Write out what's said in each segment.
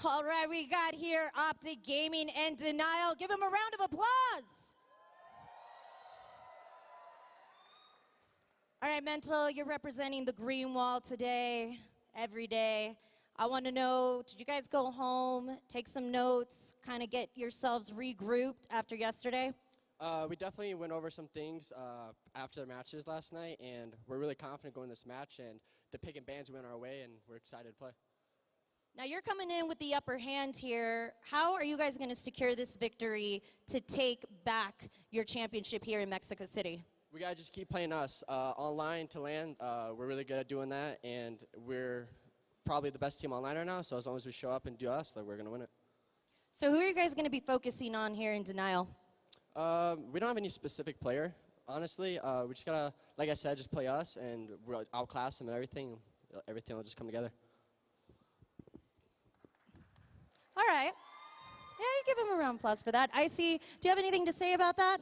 All right, we got here Optic Gaming and Denial. Give them a round of applause. All right, Mental, you're representing the green wall today, every day. I want to know, did you guys go home, take some notes, kind of get yourselves regrouped after yesterday? We definitely went over some things after the matches last night, and we're really confident going this match, and the pick and bans went our way, and we're excited to play. Now you're coming in with the upper hand here. How are you guys going to secure this victory to take back your championship here in Mexico City? We got to just keep playing us. Online to land, we're really good at doing that, and we're probably the best team online right now, so as long as we show up and do us, we're going to win it. So who are you guys going to be focusing on here in Denial? We don't have any specific player, honestly. We just got to, like I said, just play us, and we'll outclass them and everything. Everything will just come together. All right. Yeah, you give him a round of applause for that. Icy, do you have anything to say about that?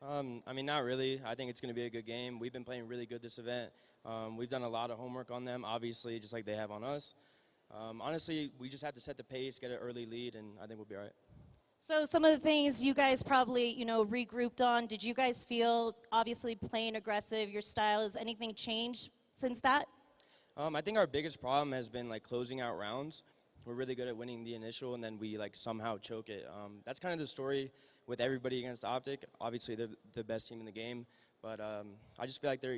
I mean, not really. I think it's going to be a good game. We've been playing really good this event. We've done a lot of homework on them, obviously, just like they have on us. Honestly, we just have to set the pace, get an early lead, and I think we'll be all right. So some of the things you guys probably, regrouped on, did you guys feel, obviously playing aggressive, your style, has anything changed since that? I think our biggest problem has been like closing out rounds. We're really good at winning the initial, and then we somehow choke it. That's kind of the story with everybody against Optic. Obviously, they're the best team in the game, but I just feel like they're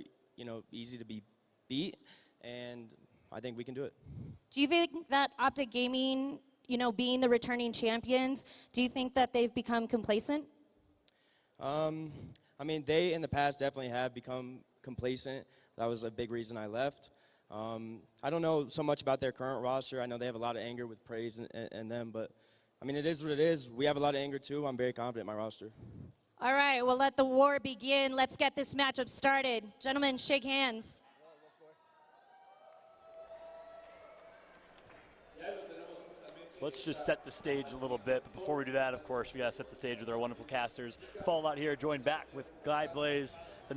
easy to be beat, and I think we can do it. Do you think that Optic Gaming, being the returning champions, do you think that they've become complacent? I mean, they in the past definitely have become complacent. That was a big reason I left. I don't know so much about their current roster. I know they have a lot of anger with Praise and them, but I mean, it is what it is. We have a lot of anger too. I'm very confident in my roster. All right, well, let the war begin. Let's get this matchup started. Gentlemen, shake hands. So let's just set the stage a little bit. But before we do that, of course, we got to set the stage with our wonderful casters. Fallout here, joined back with Guy Blaze, the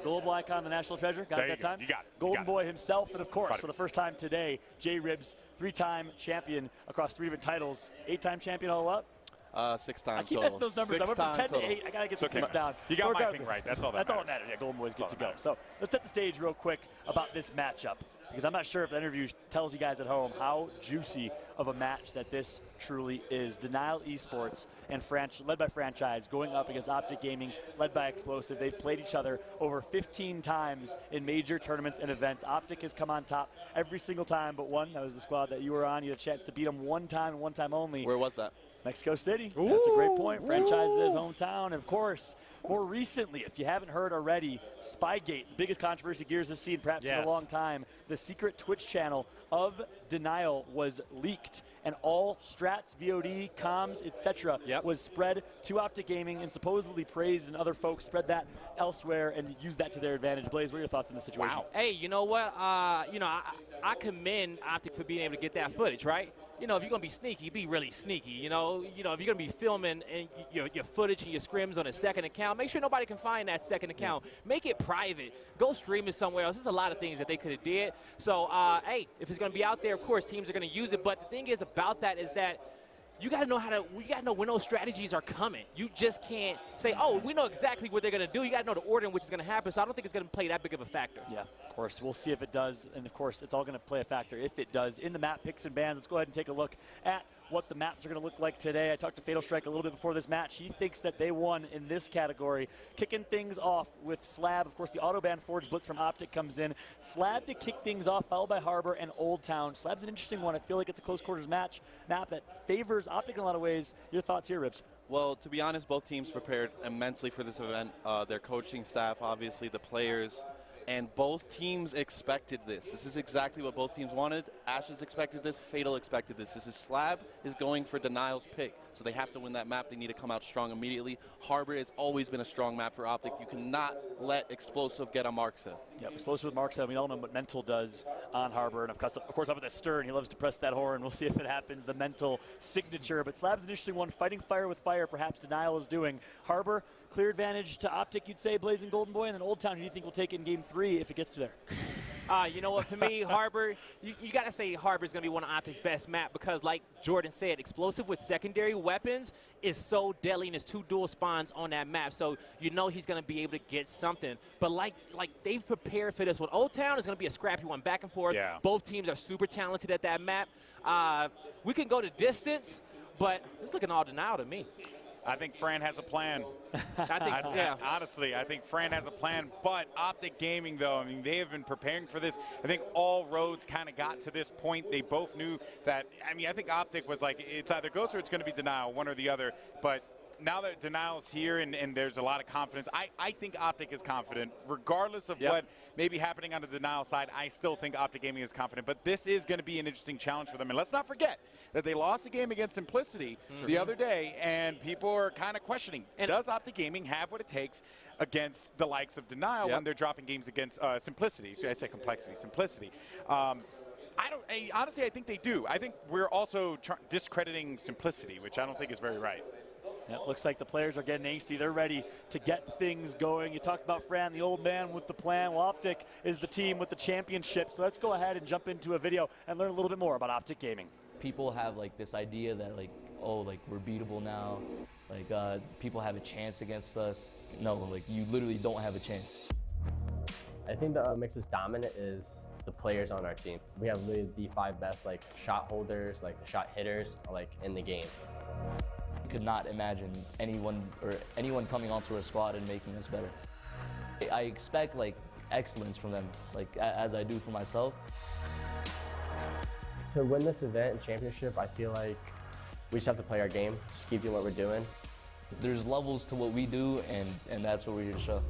global icon, the national treasure. Got it that time? You got it. Golden Boy himself, and of course, for the first time today, J-Ribs, 3-time champion across 3 different titles, 8-time champion all up. 6 times I keep total. messing those numbers. I went from 10 to 8. I got to get the 6 down. You got my thing right. That's all that matters. Yeah, Golden Boy's good to go. So let's set the stage real quick about this matchup, because I'm not sure if the interview tells you guys at home how juicy of a match that this truly is. Denial Esports, and led by Franchise, going up against Optic Gaming, led by Explosive. They've played each other over 15 times in major tournaments and events. Optic has come on top every single time but one. That was the squad that you were on. You had a chance to beat them one time and one time only. Where was that? Mexico City. Ooh. That's a great point. Franchise is his hometown. And of course, more recently, if you haven't heard already, Spygate, the biggest controversy Gears has seen perhaps in a long time. The secret Twitch channel of Denial was leaked, and all strats, VOD, comms, etc. was spread to Optic Gaming, and supposedly Praise and other folks spread that elsewhere and used that to their advantage. Blaze, what are your thoughts on this situation? Wow. Hey, you know what? I commend Optic for being able to get that footage, right? If you're going to be sneaky, be really sneaky. If you're going to be filming and your footage and your scrims on a second account, make sure nobody can find that second account. Make it private. Go stream it somewhere else. There's a lot of things that they could have did. So, hey, if it's going to be out there, of course, teams are going to use it. But the thing is about that is that you got to know when those strategies are coming. You just can't say, oh, we know exactly what they're going to do. You got to know the order in which it's going to happen. So I don't think it's going to play that big of a factor. Yeah, of course. We'll see if it does. And, of course, it's all going to play a factor if it does. In the map picks and bans, let's go ahead and take a look at what the maps are going to look like today. I talked to Fatal Strike a little bit before this match. He thinks that they won in this category. Kicking things off with Slab. Of course, the Autobahn Forge Blitz from Optic comes in. Slab to kick things off, followed by Harbor and Old Town. Slab's an interesting one. I feel like it's a close quarters map that favors Optic in a lot of ways. Your thoughts here, Ribs? Well, to be honest, both teams prepared immensely for this event. Their coaching staff, obviously, the players. And both teams expected this. This is exactly what both teams wanted. Ashes expected this. Fatal expected this. This is Slab is going for Denial's pick. So they have to win that map. They need to come out strong immediately. Harbor has always been a strong map for Optic. You cannot let Explosive get a Marksa. Yeah, Explosive with Marksa. We all know what Mental does on Harbor. And of course up at the Stern, he loves to press that horn. We'll see if it happens. The Mental signature. But Slab's an interesting one. Fighting fire with fire, perhaps Denial is doing. Harbor, clear advantage to Optic, you'd say, Blazing Golden Boy. And then Old Town, who do you think will take it in Game 3 if it gets to there? You know what, for me, Harbor, you got to say Harbor's going to be one of Optic's best map because, like Jordan said, explosive with secondary weapons is so deadly, and there's 2 dual spawns on that map. So you know he's going to be able to get something. But like they've prepared for this one. Old Town is going to be a scrappy one, back and forth. Yeah. Both teams are super talented at that map. We can go to distance, but it's looking all denial to me. I think Fran has a plan. I think, yeah. Honestly, I think Fran has a plan. But Optic Gaming, though, I mean, they have been preparing for this. I think all roads kind of got to this point. They both knew that. I mean, I think Optic was like, it's either Ghost or it's going to be Denial, one or the other. But now that Denial's here and there's a lot of confidence, I think Optic is confident. Regardless of what may be happening on the Denial side, I still think Optic Gaming is confident. But this is going to be an interesting challenge for them. And let's not forget that they lost a game against Simplicity the other day, and people are kind of questioning, does Optic Gaming have what it takes against the likes of Denial when they're dropping games against Simplicity? So I say Complexity, Simplicity. Honestly, I think they do. I think we're also discrediting Simplicity, which I don't think is very right. Yeah, it looks like the players are getting angsty. They're ready to get things going. You talked about Fran, the old man with the plan. Well, Optic is the team with the championship. So let's go ahead and jump into a video and learn a little bit more about Optic Gaming. People have like this idea that like, oh, like we're beatable now. Like people have a chance against us. No, like you literally don't have a chance. I think what makes us dominant is the players on our team. We have literally the 5 best like shot holders, like the shot hitters, like in the game. Could not imagine anyone coming onto our squad and making us better. I expect like excellence from them, like as I do for myself. To win this event and championship, I feel like we just have to play our game, just keep doing what we're doing. There's levels to what we do, and that's what we're here to show.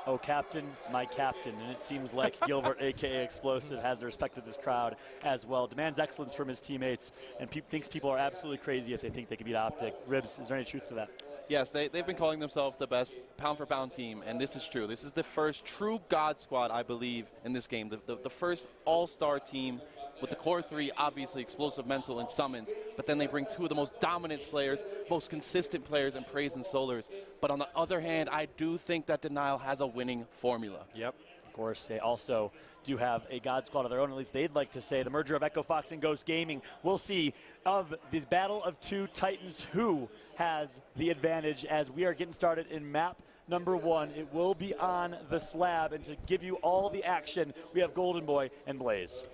Oh, captain, my captain. And it seems like Gilbert, a.k.a. Explosive, has the respect of this crowd as well. Demands excellence from his teammates and thinks people are absolutely crazy if they think they can beat Optic. Ribs, is there any truth to that? Yes, they've been calling themselves the best pound-for-pound team, and this is true. This is the first true God squad, I believe, in this game. The first all-star team with the core 3, obviously Explosive, Mental, and Summons, but then they bring 2 of the most dominant Slayers, most consistent players in Praise and Solars. But on the other hand, I do think that Denial has a winning formula. Yep. Of course, they also do have a God squad of their own, at least they'd like to say. The merger of Echo Fox and Ghost Gaming. We'll see of this battle of 2 Titans who has the advantage as we are getting started in map number 1. It will be on the slab, and to give you all the action, we have Golden Boy and Blaze.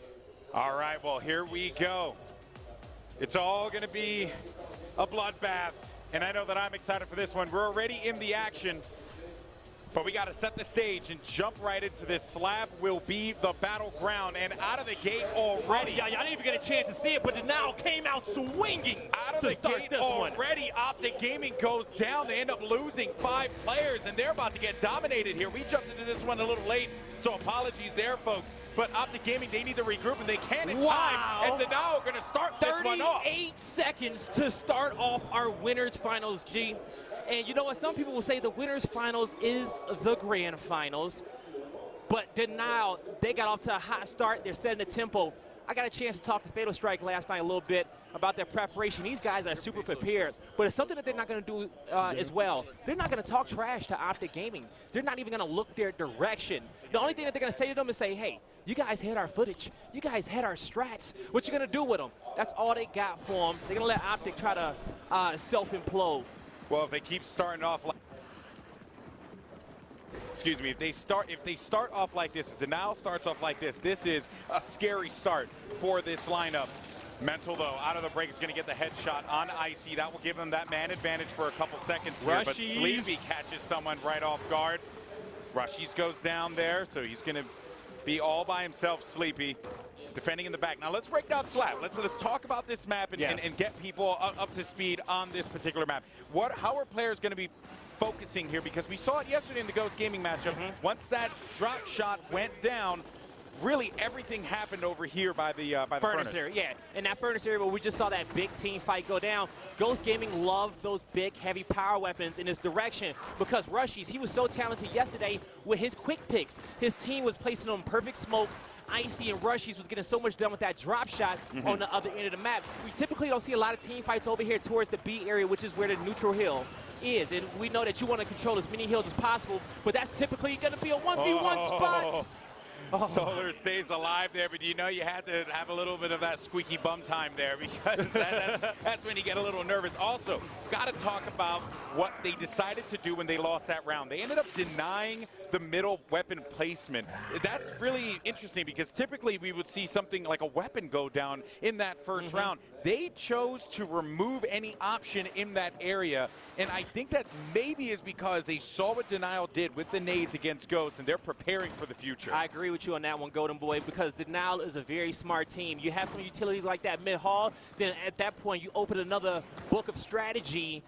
All right, well, here we go. It's all going to be a bloodbath, and I know that I'm excited for this one. We're already in the action, but we got to set the stage and jump right into this. Slab will be the battleground, and out of the gate already. Yeah, y'all didn't even get a chance to see it, but Denial came out swinging out of to the start gate this one. already. Optic Gaming goes down. They end up losing 5 players, and they're about to get dominated here. We jumped into this one a little late, so apologies there, folks. But Optic Gaming, they need to regroup, and they can in time. And Denial are going to start this one off. 38 seconds to start off our winners finals, G. And you know what? Some people will say the winners finals is the grand finals. But Denial, they got off to a hot start. They're setting the tempo. I got a chance to talk to Fatal Strike last night a little bit about their preparation. These guys are super prepared, but it's something that they're not going to do as well. They're not going to talk trash to Optic Gaming. They're not even going to look their direction. The only thing that they're going to say to them is say, hey, you guys had our footage. You guys had our strats. What you going to do with them? That's all they got for them. They're going to let Optic try to self-implode. Well, if they keep starting off like, excuse me, if they start off like this, if Denial starts off like this, this is a scary start for this lineup. Mental, though, out of the break is going to get the headshot on Icy. That will give him that man advantage for a couple seconds here. But Sleepy catches someone right off guard. Rushies goes down there, so he's going to be all by himself, Sleepy, defending in the back. Now let's break down Slab. Let's talk about this map and get people up to speed on this particular map. How are players going to be focusing here? Because we saw it yesterday in the Ghost Gaming matchup. Once that drop shot went down, really everything happened over here by the Furnace area, yeah. In that Furnace area where we just saw that big team fight go down, Ghost Gaming loved those big, heavy power weapons in his direction because Rushies, he was so talented yesterday with his quick picks. His team was placing on perfect smokes. Icy and Rushies was getting so much done with that drop shot on the other end of the map. We typically don't see a lot of team fights over here towards the B area, which is where the neutral hill is. And we know that you want to control as many hills as possible, but that's typically going to be a 1v1 spot. Solar stays alive there, but you know you had to have a little bit of that squeaky bum time there because that's when you get a little nervous. Also, got to talk about what they decided to do when they lost that round. They ended up denying the middle weapon placement. That's really interesting because typically we would see something like a weapon go down in that first round. They chose to remove any option in that area, and I think that maybe is because they saw what Denial did with the nades against Ghost, and they're preparing for the future. I agree with you on that one, Golden Boy, because Denial is a very smart team. You have some utility like that mid-hall, then at that point you open another book of strategy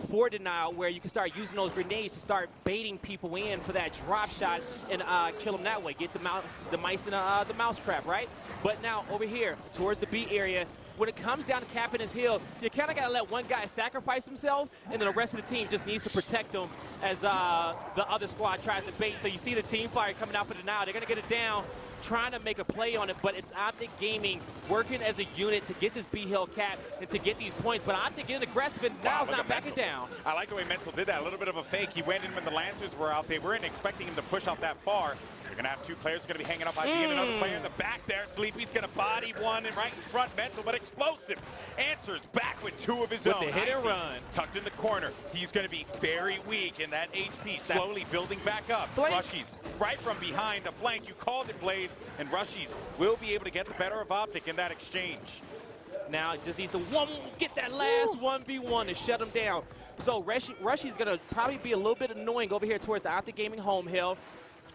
for Denial where you can start using those grenades to start baiting people in for that drop shot and kill them that way. Get the mice in the mousetrap, right? But now over here towards the B area, when it comes down to capping his hill, you kind of got to let one guy sacrifice himself, and then the rest of the team just needs to protect him as the other squad tries to bait. So you see the team fire coming out for Denial. They're going to get it down, trying to make a play on it, but it's Optic Gaming working as a unit to get this B hill cap and to get these points. But Optic getting aggressive, and Denial's not backing down. I like the way Mental did that. A little bit of a fake. He went in when the Lancers were out. They weren't expecting him to push out that far. You're going to have two players going to be hanging up by the end. Another player in the back there. Sleepy's going to body one and right in front. Mental, but explosive. Answers back with two of his own. With the hit and run. Tucked in the corner. He's going to be very weak in that HP. Slowly building back up. Rushies right from behind the flank. You called it, Blaze. And Rushies will be able to get the better of Optic in that exchange. Now it just needs to get that last 1v1 to shut him down. So Rushies going to probably be a little bit annoying over here towards the Optic Gaming home hill.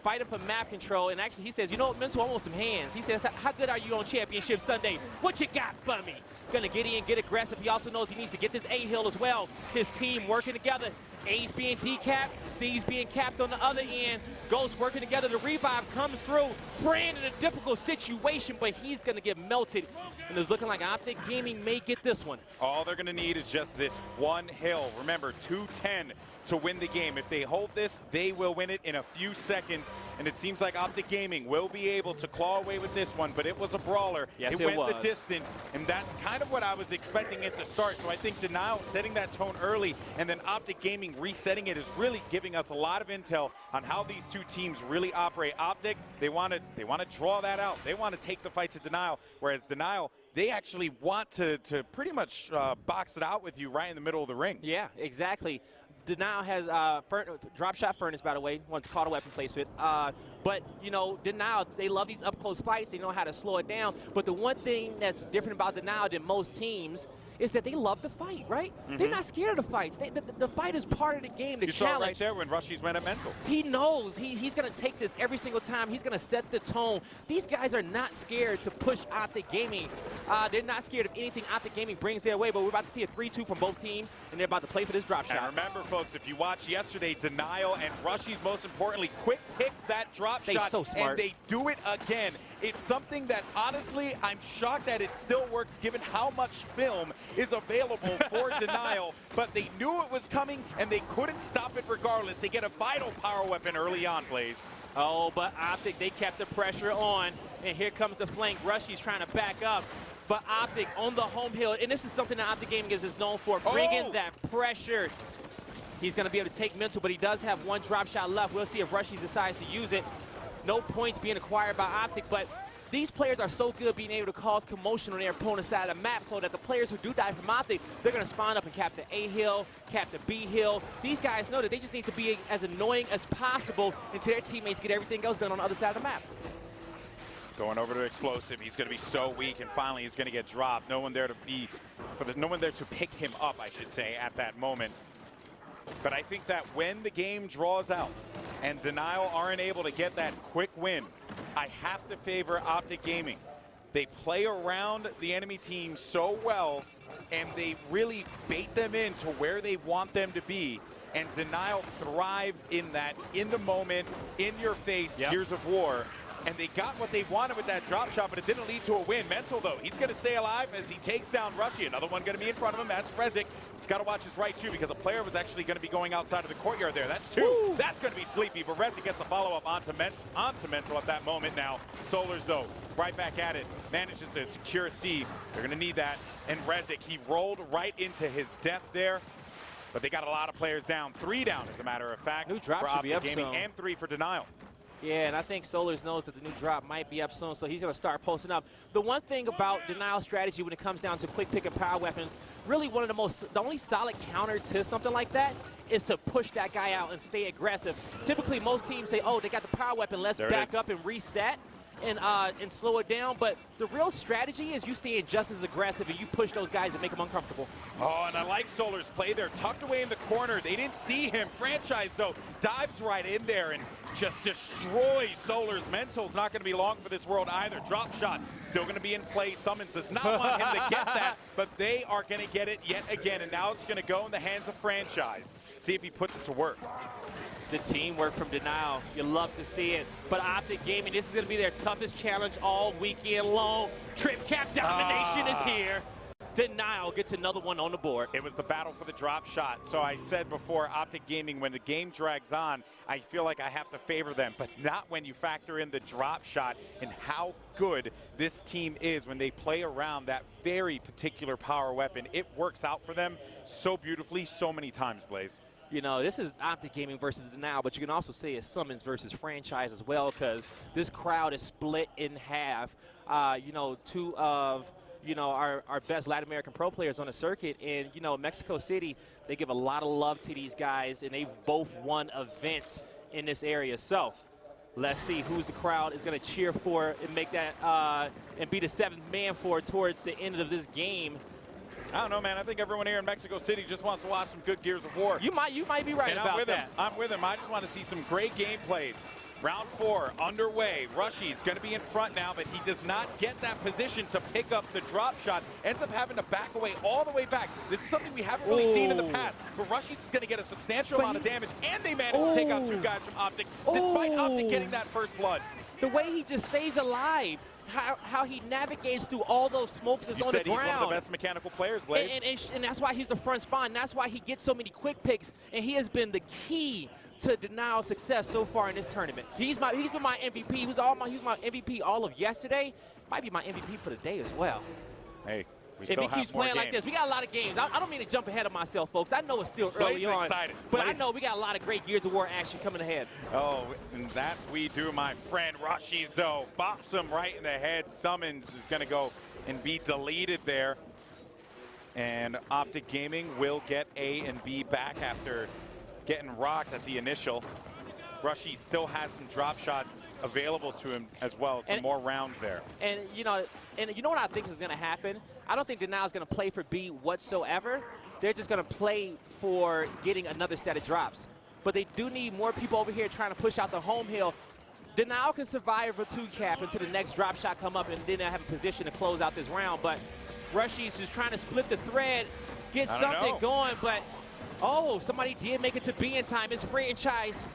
Fighting for map control, and actually he says, you know what, Mental, I want some hands. He says, how good are you on Championship Sunday? What you got for me? Gonna get in, get aggressive. He also knows he needs to get this A hill as well. His team working together. A's being decapped, C's being capped on the other end. Ghosts working together. The revive comes through. Brand in a difficult situation, but he's going to get melted. And it's looking like Optic Gaming may get this one. All they're going to need is just this one hill. Remember, 210 to win the game. If they hold this, they will win it in a few seconds. And it seems like Optic Gaming will be able to claw away with this one, but it was a brawler. Yes, it went the distance, and that's kind of what I was expecting it to start. So I think Denial setting that tone early, and then Optic Gaming resetting it is really giving us a lot of intel on how these two teams really operate. Optic, they want to draw that out. They want to take the fight to Denial, whereas Denial, they actually want to pretty much box it out with you right in the middle of the ring. Yeah, exactly. Denial has drop shot furnace, by the way, once caught a weapon placement. But, you know, Denial, they love these up-close fights. They know how to slow it down. But the one thing that's different about Denial than most teams is that they love to fight, right? They're not scared of the fights. The fight is part of the game, the you challenge. saw right there when Rushies went at Mental. He knows he's going to take this every single time. He's going to set the tone. These guys are not scared to push Optic Gaming. They're not scared of anything Optic Gaming brings their way, but we're about to see a 3-2 from both teams, and they're about to play for this drop shot. And remember, folks, if you watched yesterday, Denial and Rushies, most importantly, quick pick that drop shot, so smart. and they do it again. It's something that, honestly, I'm shocked that it still works given how much film is available for Denial, but they knew it was coming, and they couldn't stop it regardless. They get a vital power weapon early on, Blaze. Oh, but Optic, they kept the pressure on, and here comes the flank. Rushies trying to back up, but Optic on the home hill, and this is something that Optic Gaming is known for, bringing that pressure. He's going to be able to take Mental, but he does have one drop shot left. We'll see if Rushies decides to use it. No points being acquired by Optic, but these players are so good being able to cause commotion on their opponent's side of the map so that the players who do die from Optic, they're going to spawn up and cap the A hill, cap the B hill. These guys know that they just need to be as annoying as possible until their teammates get everything else done on the other side of the map. Going over to Explosive, he's going to be so weak, and finally he's going to get dropped. No one there to pick him up, I should say, at that moment. But I think that when the game draws out and Denial aren't able to get that quick win, I have to favor Optic Gaming. They play around the enemy team so well, and they really bait them into where they want them to be. And Denial thrive in that, in the moment, in your face, Gears of War. and they got what they wanted with that drop shot, but it didn't lead to a win. Mental, though, he's going to stay alive as he takes down Rushy. Another one going to be in front of him. That's Frezik. He's got to watch his right, too, because a player was actually going to be going outside of the courtyard there. That's 2. Woo. That's going to be Sleepy, but Rezi gets the follow-up onto Mental at that moment now. Solars, though, right back at it. Manages to secure a C. They're going to need that. And Rezik, he rolled right into his death there. But they got a lot of players down. 3 down, as a matter of fact. New drop should be up soon. And 3 for Denial. Yeah, and I think Solars knows that the new drop might be up soon, so he's going to start posting up. The one thing about Denial strategy when it comes down to quick pick and power weapons, really the only solid counter to something like that is to push that guy out and stay aggressive. Typically, most teams say, oh, they got the power weapon, let's back up and reset and slow it down. But the real strategy is you stay just as aggressive and you push those guys and make them uncomfortable. Oh, and I like Solar's play there. Tucked away in the corner. They didn't see him. Franchise, though, dives right in there and just destroys Solar's. Mental's not going to be long for this world either. Drop shot still going to be in play. Summons does not want him to get that, but they are going to get it yet again. And now it's going to go in the hands of Franchise. See if he puts it to work. The teamwork from Denial, you love to see it. But Optic Gaming, this is going to be their toughest challenge all weekend long. Trip cap domination is here. Denial gets another one on the board. It was the battle for the drop shot. So I said before, Optic Gaming, when the game drags on, I feel like I have to favor them, but not when you factor in the drop shot and how good this team is when they play around that very particular power weapon. It works out for them so beautifully so many times, Blaze. You know, this is Optic Gaming versus Denial, but you can also say it's Summons versus Franchise as well, because this crowd is split in half. You know, 2 of, you know, our best Latin American pro players on the circuit. And, you know, Mexico City, they give a lot of love to these guys, and they've both won events in this area. So let's see who's the crowd is going to cheer for and make that and be the 7th man for towards the end of this game. I don't know, man. I think everyone here in Mexico City just wants to watch some good Gears of War. You might be right about that. I'm with him. I just want to see some great gameplay. Round 4 underway. Rushy's going to be in front now, but he does not get that position to pick up the drop shot. Ends up having to back away all the way back. This is something we haven't really seen in the past. But Rushy's is going to get a substantial amount of damage, and they managed to take out 2 guys from Optic, despite Optic getting that first blood. The way he just stays alive. How he navigates through all those smokes that's on the ground. He's one of the best mechanical players, Blaze. And that's why he's the front spawn. That's why he gets so many quick picks, and he has been the key to Denial's success so far in this tournament. He's been my MVP. He was my MVP all of yesterday. Might be my MVP for the day as well. Hey, if he keeps playing like this, we got a lot of games. I don't mean to jump ahead of myself, folks. I know it's still early on, but I know we got a lot of great Gears of War action coming ahead. Oh, and that we do, my friend. Rushy's, though, bops him right in the head. Summons is going to go and be deleted there. And Optic Gaming will get A and B back after getting rocked at the initial. Rushy still has some drop shot available to him as well, some more rounds there. And you know what I think is going to happen? I don't think Denial is going to play for B whatsoever. They're just going to play for getting another set of drops. But they do need more people over here trying to push out the home hill. Denial can survive a 2-cap until the next drop shot come up, and then they'll have a position to close out this round. But Rushy's just trying to split the thread, get something going. But, oh, somebody did make it to B in time. It's Franchise.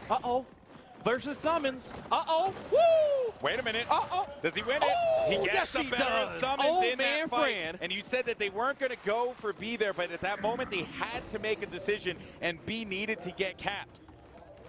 Uh-oh. Versus Summons. Uh-oh. Woo! Wait a minute. Uh-oh. Does he win it? He gets the better of Summons in that fight. And you said that they weren't going to go for B there, but at that moment they had to make a decision, and B needed to get capped.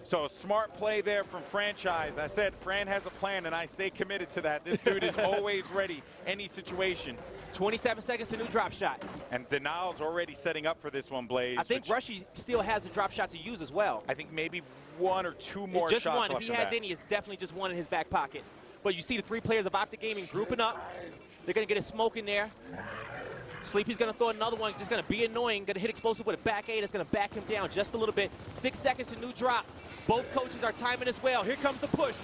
So a smart play there from Franchise. I said Fran has a plan, and I stay committed to that. This dude is always ready, any situation. 27 seconds to new drop shot. And Denial's already setting up for this one, Blaze. I think Rushy still has the drop shot to use as well. I think maybe 1 or 2 more just shots one. If he has any, it's definitely just one in his back pocket. But you see the 3 players of Optic Gaming grouping up. They're going to get a smoke in there. Sleepy's going to throw another one, just going to be annoying. Going to hit Explosive with a back A that's going to back him down just a little bit. 6 seconds to new drop. Both coaches are timing as well. Here comes the push.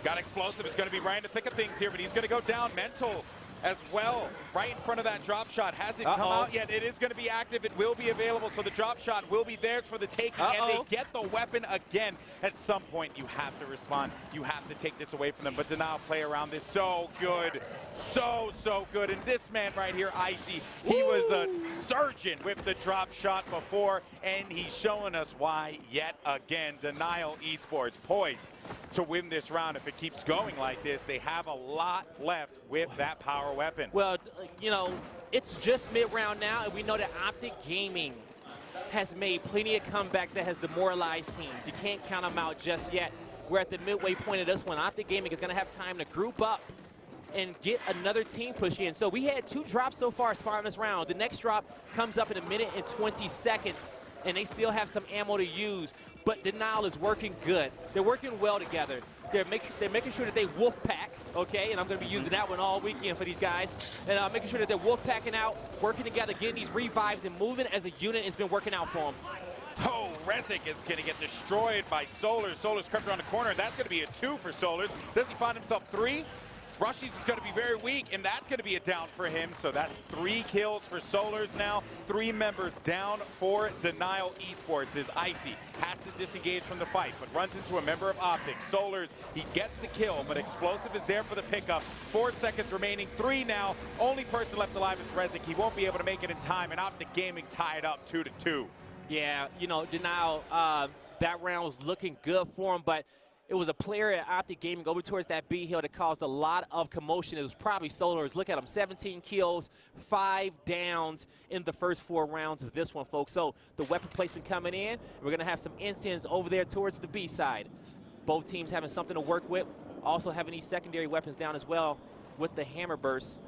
Got Explosive. It's going to be right in the thick of things here, but he's going to go down. Mental as well, right in front of that drop shot. Hasn't come out yet. It is going to be active. It will be available, so the drop shot will be theirs for the taking, and they get the weapon again. At some point, you have to respond. You have to take this away from them, but Denial play around this so good. So good. And this man right here, Icy, he was a surgeon with the drop shot before, and he's showing us why yet again. Denial Esports poised to win this round. If it keeps going like this, they have a lot left with that power weapon. Well, you know, it's just mid-round now, and we know that Optic Gaming has made plenty of comebacks that has demoralized teams. You can't count them out just yet. We're at the midway point of this one. Optic Gaming is going to have time to group up and get another team push in. So we had 2 drops so far spawned this round. The next drop comes up in 1 minute and 20 seconds, and they still have some ammo to use. But Denial is working good. They're working well together. They're making sure that they wolf pack, okay? And I'm going to be using that one all weekend for these guys. And making sure that they're wolf packing out, working together, getting these revives and moving as a unit has been working out for them. Oh, Rezik is going to get destroyed by Solars. Solars crept around the corner. That's going to be a 2 for Solars. Does he find himself 3? Rushies is going to be very weak, and that's going to be a down for him. So that's 3 kills for Solars now. 3 members down for Denial Esports as Icy has to disengage from the fight, but runs into a member of Optic. Solars, he gets the kill, but Explosive is there for the pickup. 4 seconds remaining, 3 now. Only person left alive is Rezik. He won't be able to make it in time, and Optic Gaming tied up 2-2. Yeah, you know, Denial, that round was looking good for him, but it was a player at Optic Gaming over towards that B hill that caused a lot of commotion. It was probably Solars. Look at him, 17 kills, 5 downs in the first 4 rounds of this one, folks. So the weapon placement coming in. We're going to have some incense over there towards the B side. Both teams having something to work with. Also having these secondary weapons down as well with the hammer burst.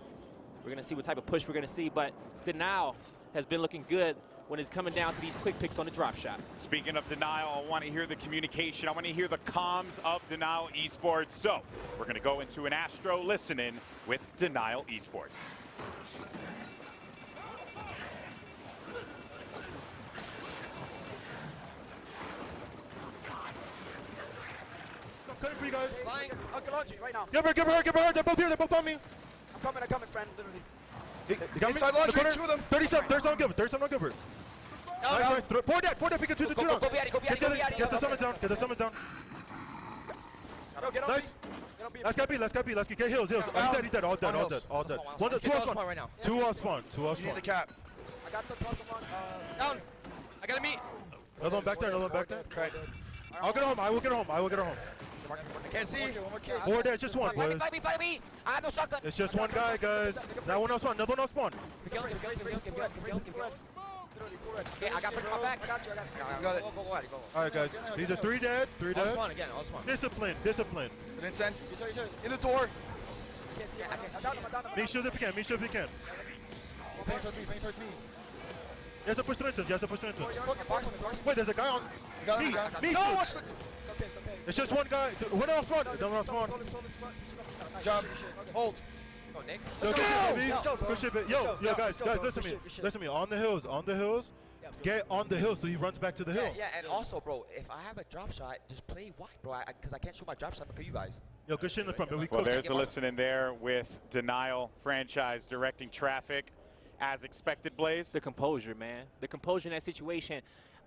We're going to see what type of push we're going to see, but Denial has been looking good when it's coming down to these quick picks on the drop shot. Speaking of Denial, I want to hear the communication. I want to hear the comms of Denial Esports. So we're going to go into an Astro listen-in with Denial Esports. I'm coming for you guys. Flying. I can launch it right now. Give her. They're both here. They're both on me. I'm coming, friend. Literally. You got me? Inside launch, 2 of them. 37 on Gilbert. 37 on Gilbert. Nice. Four dead. We can do the 2 down. Get the summons down. Nice. Let's get B. Get heals. He's dead. All dead. 2 off spawn right now. 2 off spawn. You need the cap. I got the Pokemon. Down. I got a meat. Another one back there. Okay. I'll get her home. I will get her home. I can't see. 4 dead. Just 1, boys. Fight me. I have no shotgun. It's just 1 guy, guys. That one off spawn. Another one off spawn. Okay, I got my back. I got you. Go. All right, guys. These are 3 dead. All spawn again. Discipline. In the door. Me shield if you can. Paying towards me. You have to push the entrance. Wait, there's a guy on. Me. No, It's okay. It's just 1 guy. One off spawn. Another off spawn. Jump. Hold. Let's go. Push it. Yo, guys, listen to me. On the hills. Get on the hill so he runs back to the hill. Yeah, and also, bro, if I have a drop shot, just play wide, bro, because I can't shoot my drop shot for you guys. Yo, good shit in the front, but Well, there's the listen in there with Denial franchise directing traffic as expected, Blaze. The composure, man. The composure in that situation.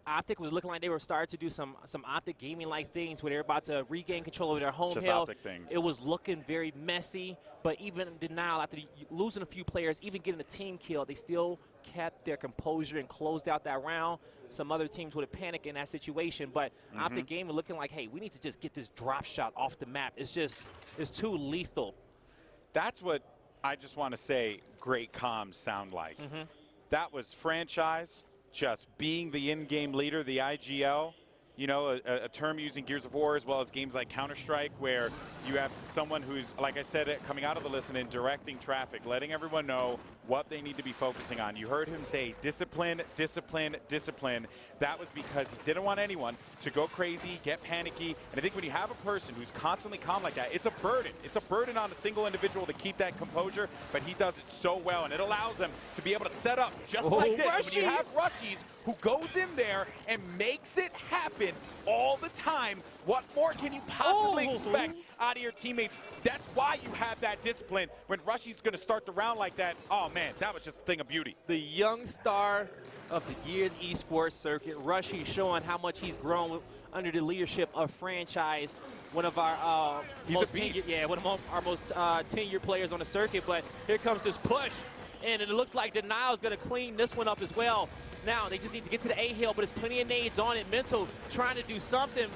Optic was looking like they were starting to do some Optic Gaming-like things where they're about to regain control of their home Just hill. Optic things. It was looking very messy, but even Denial, after losing a few players, even getting the team kill, they still kept their composure and closed out that round. Some other teams would have panicked in that situation, but Optic Gaming looking like, hey, we need to just get this drop shot off the map. It's too lethal. That's what I just want to say great comms sound like. That was franchise just being the in-game leader, the IGL, you know, a term using Gears of War as well as games like Counter-Strike, where you have someone who's, like I said, coming out of the listen-in, directing traffic, letting everyone know what they need to be focusing on. You heard him say discipline. That was because he didn't want anyone to go crazy, get panicky. And I think when you have a person who's constantly calm like that, it's a burden. It's a burden on a single individual to keep that composure, but he does it so well, and it allows him to be able to set up just like this. When you have Rushies who goes in there and makes it happen, happen all the time. What more can you possibly expect out of your teammates? That's why you have that discipline. When Rushy's going to start the round like that, oh man, that was just a thing of beauty. The young star of the year's esports circuit, Rushy, showing how much he's grown under the leadership of Franchise, one of our most tenured players on the circuit. But here comes this push, and it looks like Denial is going to clean this one up as well. Now they just need to get to the A hill, but there's plenty of nades on it. Mental trying to do something.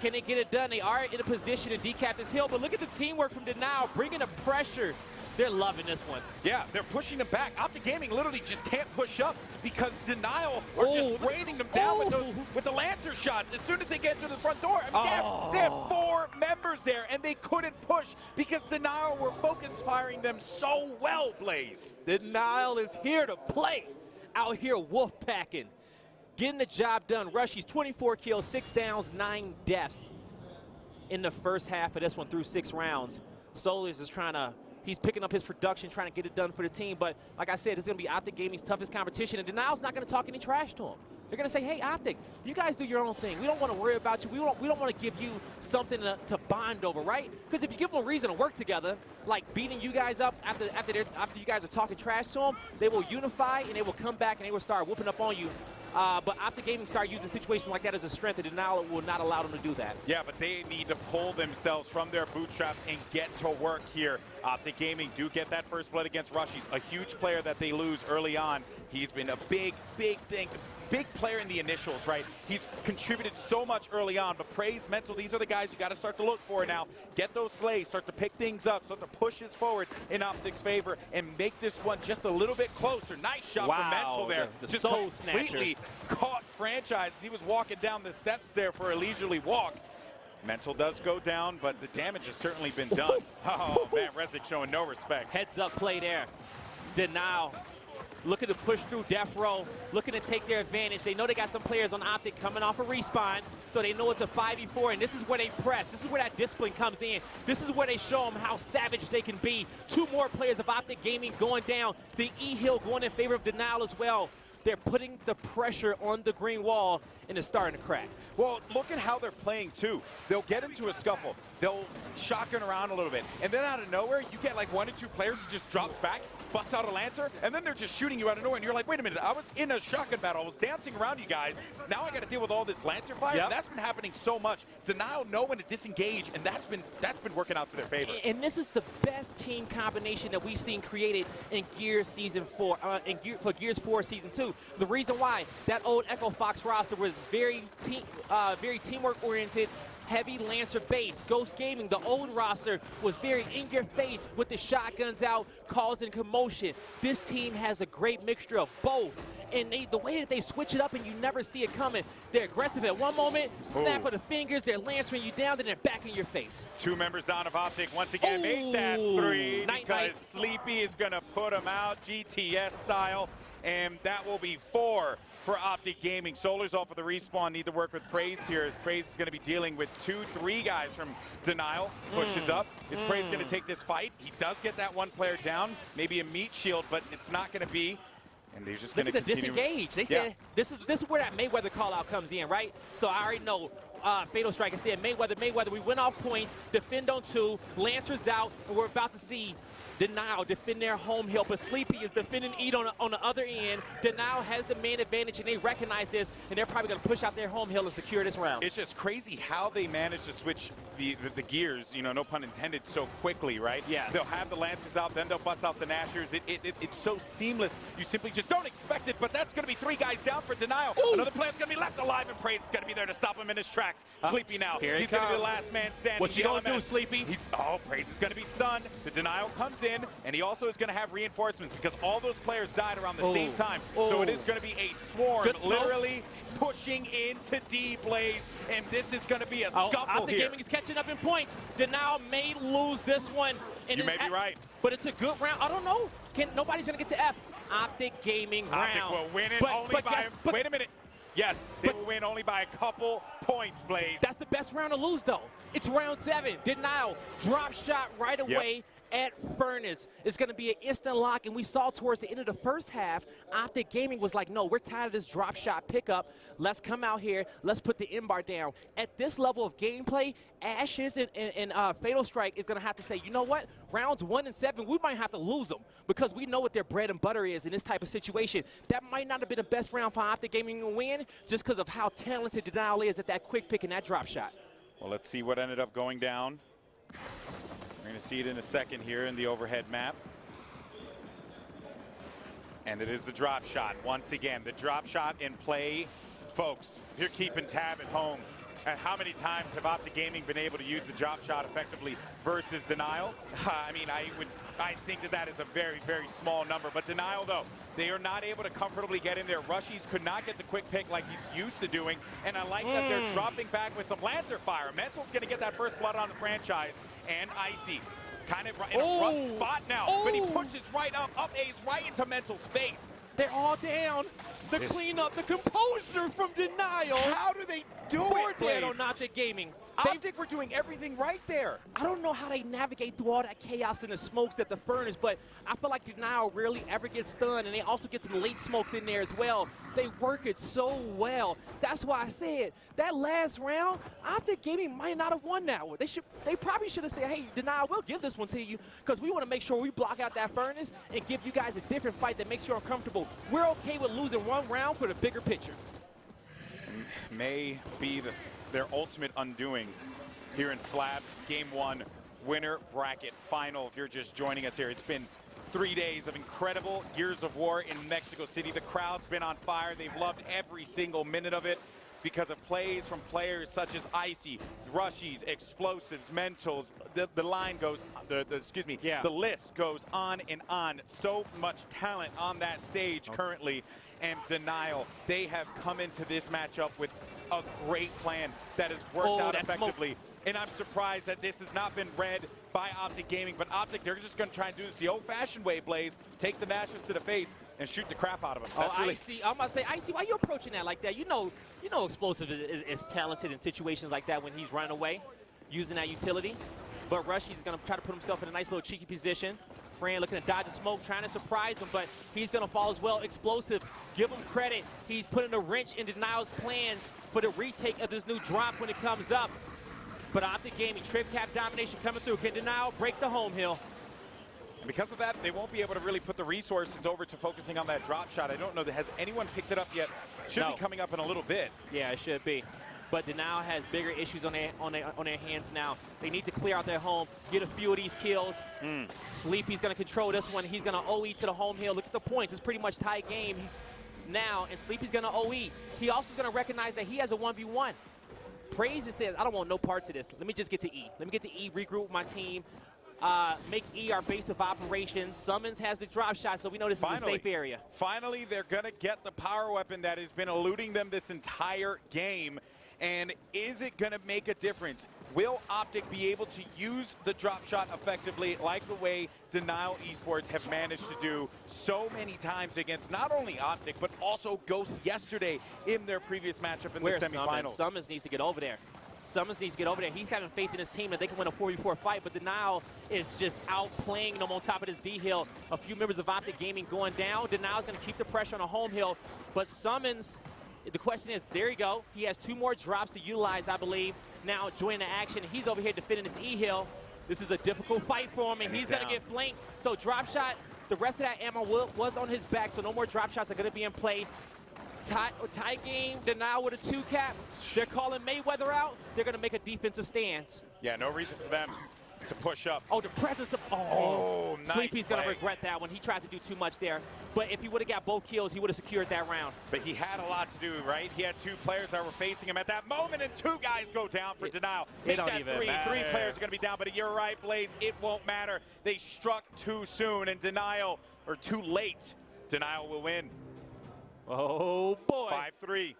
Can they get it done? They are in a position to decap this hill, but look at the teamwork from Denial, bringing the pressure. They're loving this one. Yeah, they're pushing them back. Optic Gaming literally just can't push up because Denial are just raining them down with the Lancer shots as soon as they get to the front door. I mean, they have 4 members there, and they couldn't push because Denial were focus firing them so well, Blaze. Denial is here to play. Out here wolf packing, getting the job done. Rushy's 24 kills, 6 downs, 9 deaths in the first half of this one through 6 rounds. Solars is trying to, he's picking up his production, trying to get it done for the team. But like I said, this is going to be Optic Gaming's toughest competition, and Denial's not going to talk any trash to him. They're going to say, hey, Optic, you guys do your own thing. We don't want to worry about you. We don't want to give you something to bond over, right? Because if you give them a reason to work together, like beating you guys up after you guys are talking trash to them, they will unify, and they will come back, and they will start whooping up on you. But Optic Gaming start using situations like that as a strength, and Denial will not allow them to do that. Yeah, but they need to pull themselves from their bootstraps and get to work here. Optic Gaming do get that first blood against Rushy's, a huge player that they lose early on. He's been a big player in the initials, right? He's contributed so much early on, but Praise, Mental, these are the guys you got to start to look for now. Get those slays, start to pick things up, start to push this forward in Optic's favor, and make this one just a little bit closer. Nice shot from Mental there. The just soul completely snatcher. Caught Franchise. He was walking down the steps there for a leisurely walk. Mental does go down, but the damage has certainly been done. Oh, man, Rezik showing no respect. Heads up play there. Denial looking to push through death row, looking to take their advantage. They know they got some players on Optic coming off a respawn, so they know it's a 5v4, and this is where they press. This is where that discipline comes in. This is where they show them how savage they can be. 2 more players of Optic Gaming going down. The E-Hill going in favor of Denial as well. They're putting the pressure on the green wall, and it's starting to crack. Well, look at how they're playing, too. They'll get into a scuffle. They'll shotgun around a little bit. And then out of nowhere, you get like 1 or 2 players who just drops back, busts out a Lancer, and then they're just shooting you out of nowhere. And you're like, wait a minute, I was in a shotgun battle. I was dancing around you guys. Now I got to deal with all this Lancer fire. Yep. That's been happening so much. Denial know when to disengage, and that's been working out to their favor. And this is the best team combination that we've seen created in Gears Season 4, for Gears 4 Season 2. The reason why that old Echo Fox roster was very teamwork-oriented, heavy Lancer base. Ghost Gaming, the old roster, was very in-your-face with the shotguns out, causing commotion. This team has a great mixture of both. And the way that they switch it up and you never see it coming, they're aggressive at one moment, snap of the fingers, they're lancering you down, then they're back in your face. 2 members down of Optic once again made that 3 because Sleepy is going to put them out GTS style, and that will be 4 for Optic Gaming. Solar's off of the respawn, need to work with Praise here, as Praise is going to be dealing with 2-3 guys from Denial. Pushes up. Is Praise going to take this fight? He does get that 1 player down, maybe a meat shield, but it's not going to be. And they're just going to continue. Disengage. They said this is where that Mayweather call out comes in, right? So I already know Fatal Striker said Mayweather. We went off points, defend on 2, Lancers out, and we're about to see Denial defend their home hill, but Sleepy is defending Eat on the other end. Denial has the man advantage, and they recognize this, and they're probably going to push out their home hill and secure this round. It's just crazy how they manage to switch the gears, you know, no pun intended, so quickly, right? Yes. They'll have the Lancers out, then they'll bust out the Nashers. It's so seamless. You simply just don't expect it, but that's going to be 3 guys down for Denial. Ooh. Another player's going to be left alive, and Praise is going to be there to stop him in his tracks. Sleepy now. He's going to be the last man standing. What you going to do, Sleepy? Praise is going to be stunned. The Denial comes in, and he also is going to have reinforcements because all those players died around the same time. So it is going to be a swarm, literally pushing into D Blaze, and this is going to be a scuffle Optic here. Gaming is catching up in points. Denial may lose this one. You may be right. But it's a good round. I don't know. Nobody's going to get to F. Optic Gaming round. Optic will win it only by, wait a minute. Yes, they will win only by a couple points, Blaze. That's the best round to lose, though. It's round 7. Denial, drop shot right away. at Furnace. It's going to be an instant lock, and we saw towards the end of the first half, Optic Gaming was like, no, we're tired of this drop shot pickup. Let's come out here. Let's put the in bar down. At this level of gameplay, Ashes and Fatal Strike is going to have to say, you know what? Rounds 1 and 7, we might have to lose them because we know what their bread and butter is in this type of situation. That might not have been the best round for Optic Gaming to win just because of how talented Denial is at that quick pick and that drop shot. Well, let's see what ended up going down. We're going to see it in a second here in the overhead map. And it is the drop shot. Once again, the drop shot in play. Folks, if you're keeping tab at home, how many times have Optic Gaming been able to use the drop shot effectively versus Denial? I mean, I think that is a very, very small number. But Denial, though, they are not able to comfortably get in there. Rushies could not get the quick pick like he's used to doing. And I like that they're dropping back with some Lancer fire. Mental's going to get that first blood on the franchise. And Icy kind of in a rough spot now. But he pushes right up A's right into Mental's face. They're all down. The cleanup, the composure from Denial. How do they do it, Blaze? On Optic Gaming. Optic were doing everything right there. I don't know how they navigate through all that chaos and the smokes at the Furnace, but I feel like Denial rarely ever gets stunned, and they also get some late smokes in there as well. They work it so well. That's why I said that last round, Optic Gaming might not have won that one. They probably should have said, hey, Denial, we'll give this one to you because we want to make sure we block out that Furnace and give you guys a different fight that makes you uncomfortable. We're okay with losing one round for the bigger picture. May be their ultimate undoing here in Slab Game 1 winner bracket final. If you're just joining us here, it's been 3 days of incredible Gears of War in Mexico City. The crowd's been on fire. They've loved every single minute of it because of plays from players such as Icy, Rushies, Explosives, Mentals. The line goes, the list goes on and on. So much talent on that stage currently. And Denial, they have come into this matchup with a great plan that has worked out effectively. And I'm surprised that this has not been read by Optic Gaming. But Optic, they're just going to try and do this the old-fashioned way, Blaze. Take the Nashers to the face and shoot the crap out of them. That's really... Icy, I'm about to say, Icy, why are you approaching that like that? You know Explosive is talented in situations like that when he's running away, using that utility. But Rushy's going to try to put himself in a nice little cheeky position. Fran looking to dodge the smoke, trying to surprise him, but he's going to fall as well. Explosive, give him credit. He's putting a wrench in Denial's plans for the retake of this new drop when it comes up. But Optic Gaming, trip cap domination coming through. Can Denial break the home hill? And because of that, they won't be able to really put the resources over to focusing on that drop shot. I don't know, has anyone picked it up yet? Should be coming up in a little bit. Yeah, it should be. But Denial has bigger issues on their hands now. They need to clear out their home, get a few of these kills. Sleepy's going to control this one. He's going to OE to the home hill. Look at the points. It's pretty much tie game now, and Sleepy's going to OE. He also is going to recognize that he has a 1v1. Praise says, I don't want no parts of this. Let me just get to E. Let me get to E, regroup with my team, make E our base of operations. Summons has the drop shot, so we know this is a safe area. Finally, they're going to get the power weapon that has been eluding them this entire game. And is it going to make a difference? Will Optic be able to use the drop shot effectively like the way Denial Esports have managed to do so many times against not only Optic, but also Ghost yesterday in their previous matchup in the semifinals? Summons needs to get over there. Summons needs to get over there. He's having faith in his team that they can win a 4v4 fight, but Denial is just outplaying them on top of this D hill. A few members of Optic Gaming going down. Denial's going to keep the pressure on the home hill, but Summons... The question is, there you go. He has 2 more drops to utilize, I believe. Now joining the action. He's over here defending this E hill. This is a difficult fight for him, and he's going to get flanked. So drop shot, the rest of that ammo was on his back, so no more drop shots are going to be in play. Tie game, Denial with a 2 cap. They're calling Mayweather out. They're going to make a defensive stance. Yeah, no reason for them to push up. Oh, the presence of... nice Sleepy's going to regret that one. He tried to do too much there. But if he would have got both kills, he would have secured that round. But he had a lot to do, right? He had 2 players that were facing him at that moment, and 2 guys go down for Denial. Make that 3. 3 players are going to be down, but you're right, Blaze. It won't matter. They struck too soon, and Denial, or too late, Denial will win. Oh, boy. 5-3.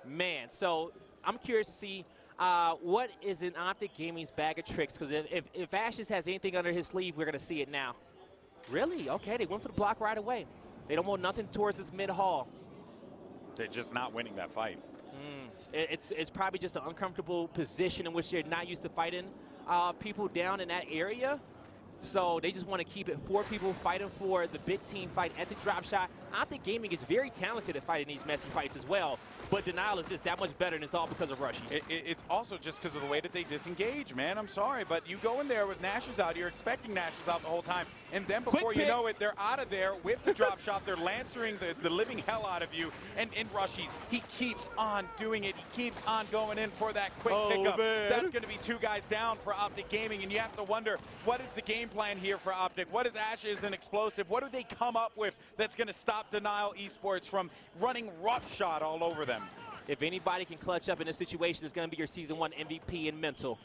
Man, so I'm curious to see what is in Optic Gaming's bag of tricks, because if Ashes has anything under his sleeve, we're going to see it now. Really? Okay, they went for the block right away. They don't want nothing towards this mid-hall. They're just not winning that fight. It's probably just an uncomfortable position in which they're not used to fighting people down in that area. So they just want to keep it 4 people fighting for the big team fight at the drop shot. Optic Gaming is very talented at fighting these messy fights as well, but Denial is just that much better, and it's all because of rushies. It's also just because of the way that they disengage, man. I'm sorry, but you go in there with Nashes out. You're expecting Nashes out the whole time, and then before you know it, they're out of there with the drop shot. They're lancering the living hell out of you, and in rushies, he keeps on doing it. He keeps on going in for that quick pickup. Man. That's going to be 2 guys down for Optic Gaming, and you have to wonder, what is the game plan here for Optic? What is Ashes and Explosive? What do they come up with that's going to stop Denial Esports from running roughshod all over them? If anybody can clutch up in this situation, it's going to be your Season 1 MVP in Mental.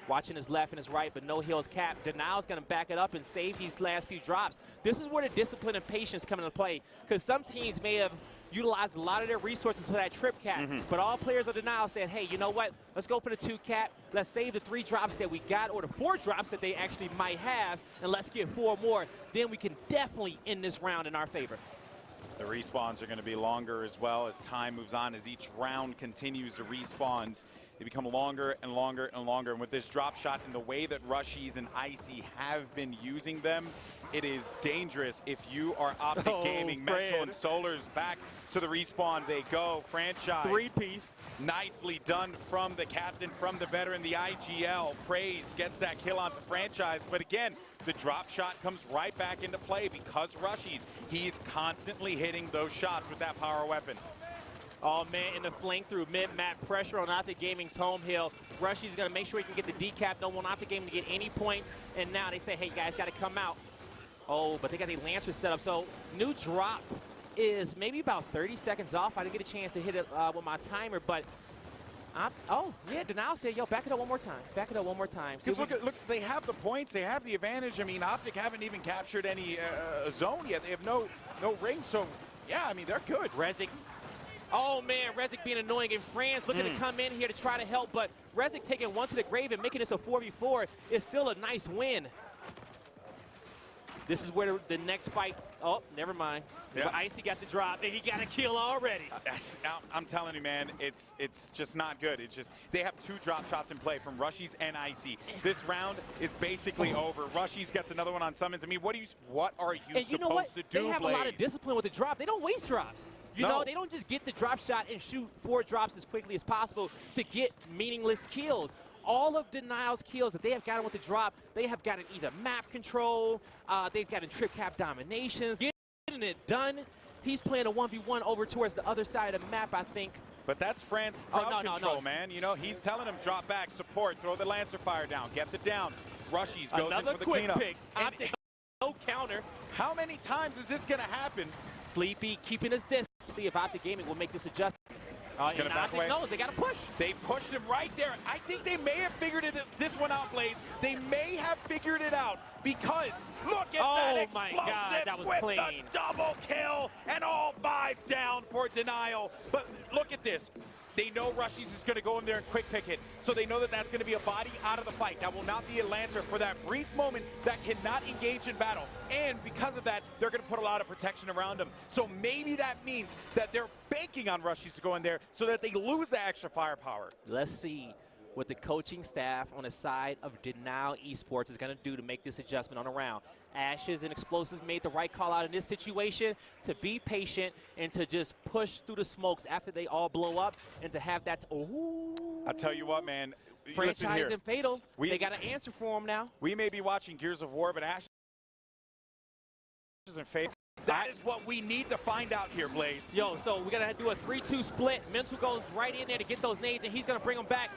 Watching his left and his right, but no heals cap. Denial's going to back it up and save these last few drops. This is where the discipline and patience come into play, because some teams may have utilized a lot of their resources for that trip cap, but all players of Denial said, hey, you know what? Let's go for the 2 cap. Let's save the 3 drops that we got, or the 4 drops that they actually might have, and let's get 4 more. Then we can definitely end this round in our favor. The respawns are going to be longer as well as time moves on. As each round continues, the respawns, they become longer and longer and longer. And with this drop shot and the way that Rushies and Icy have been using them, it is dangerous if you are Optic Gaming. Mental and Solar's back to the respawn. They go. Franchise. 3-piece. Nicely done from the captain, from the veteran, the IGL. Praise gets that kill onto Franchise. But again, the drop shot comes right back into play because Rushies, he's constantly hitting those shots with that power weapon. Oh, man, in the flank through mid-map, pressure on Optic Gaming's home hill. Rushies going to make sure he can get the decap. Don't want Optic Gaming to get any points. And now they say, hey, guys, got to come out. Oh, but they got the Lancer set up. So new drop is maybe about 30 seconds off. I didn't get a chance to hit it with my timer, but oh, yeah, Denial said, yo, back it up one more time. Back it up one more time. Because look, they have the points. They have the advantage. I mean, Optic haven't even captured any zone yet. They have no ring. So, yeah, I mean, they're good. Rezik. Oh, man, Rezik being annoying. And Franz looking to come in here to try to help, but Rezik taking 1 to the grave and making this a 4v4 is still a nice win. This is where the next fight, oh, never mind. Yeah. But Icy got the drop, and he got a kill already. I'm telling you, man, it's just not good. It's just, they have 2 drop shots in play from Rushies and Icy. This round is basically over. Rushies gets another one on summons. I mean, what are you supposed to do, They have Blaze? a lot of discipline with the drop. They don't waste drops. You know, they don't just get the drop shot and shoot 4 drops as quickly as possible to get meaningless kills. All of Denial's kills that they have gotten with the drop, they have gotten either map control, they've gotten trip cap dominations, getting it done. He's playing a 1v1 over towards the other side of the map, I think. But that's Fran's crowd control, man. You know, he's telling him drop back, support, throw the Lancer fire down, get the downs. Rushies goes in for the cleanup. Pick. No counter. How many times is this going to happen? Sleepy keeping his distance. See if Optic Gaming will make this adjustment. And Optic knows they got to push. They pushed him right there. I think they may have figured this one out, Blaze. They may have figured it out because look at that explosive my God, that was with clean. the double kill and all 5 down for Denial. But look at this. They know Rushies is going to go in there and quick pick it. So they know that that's going to be a body out of the fight. That will not be a Lancer for that brief moment that cannot engage in battle. And because of that, they're going to put a lot of protection around them. So maybe that means that they're banking on Rushies to go in there so that they lose the extra firepower. Let's see what the coaching staff on the side of Denial Esports is going to do to make this adjustment on the round. Ashes and Explosives made the right call out in this situation to be patient and to just push through the smokes after they all blow up and to have that. I'll tell you what, man. Franchise and Fatal, they got an answer for him now. We may be watching Gears of War, but Ashes and Fatal. That is what we need to find out here, Blaze. Yo, so we're going to do a 3-2 split. Mental goes right in there to get those nades, and he's going to bring them back.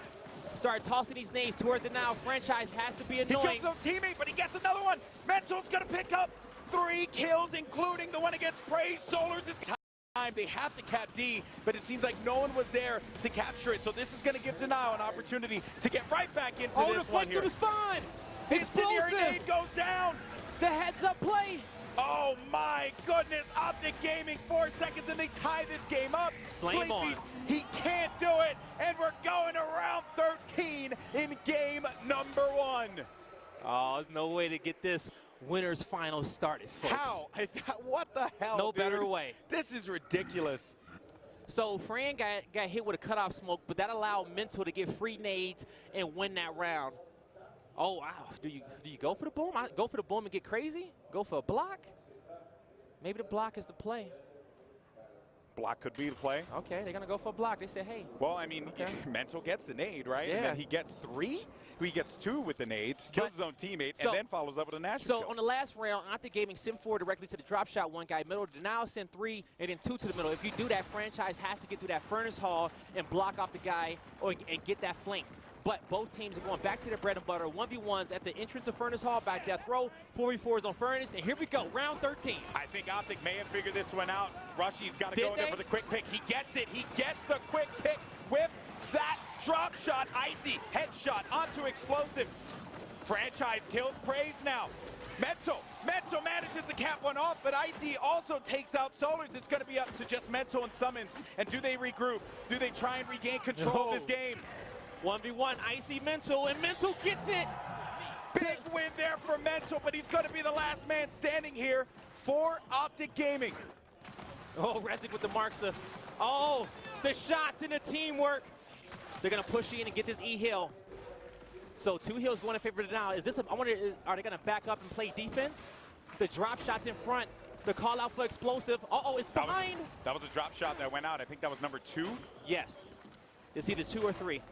Start tossing these nades towards the now. Franchise has to be annoying. He kills no teammate, but he gets another one. Mental's going to pick up 3 kills, including the one against Praise. Solar's is time. They have to cap D, but it seems like no one was there to capture it. So this is going to give Denial an opportunity to get right back into this one here. The spawn. Incendiary nade goes down. The heads-up play. Oh my goodness, Optic Gaming, 4 seconds and they tie this game up. Flame on. He can't do it, and we're going to round 13 in game number 1. Oh, there's no way to get this winner's final started, folks. How? What the hell, No dude? better way. This is ridiculous. So Fran got hit with a cutoff smoke, but that allowed Mental to get free nades and win that round. Oh, wow. Do you go for the boom? Go for the boom and get crazy? Go for a block? Maybe the block is the play. Block could be the play. Okay, they're going to go for a block. They say, hey. Well, I mean, okay. Mental gets the nade, right? Yeah. And then he gets 3. He gets 2 with the nades, kills his own teammate, and then follows up with a natural kill. On the last round, Optic Gaming sent 4 directly to the drop shot, 1 guy middle. Now send 3 and then 2 to the middle. If you do that, Franchise has to get through that furnace hall and block off the guy and get that flank. But both teams are going back to their bread and butter. 1v1s at the entrance of Furnace Hall by Death Row. 4v4s on Furnace. And here we go, round 13. I think Optic may have figured this one out. Rushy's got to go in there for the quick pick. He gets it. He gets the quick pick with that drop shot. Icy headshot onto Explosive. Franchise kills Praise now. Mental manages to cap one off, but Icy also takes out Solars. It's going to be up to just Mental and Summons. And do they regroup? Do they try and regain control of this game? 1v1, Icy Mental, and Mental gets it. Big win there for Mental, but he's going to be the last man standing here for Optic Gaming. Oh, Rezik with the marks. Oh, the shots and the teamwork. They're going to push in and get this E-Hill. So 2 hills going in favor of now. I wonder, are they going to back up and play defense? The drop shots in front. The call out for Explosive. Uh-oh, it's behind. That was a drop shot that went out. I think that was number 2. Yes. It's either 2 or 3.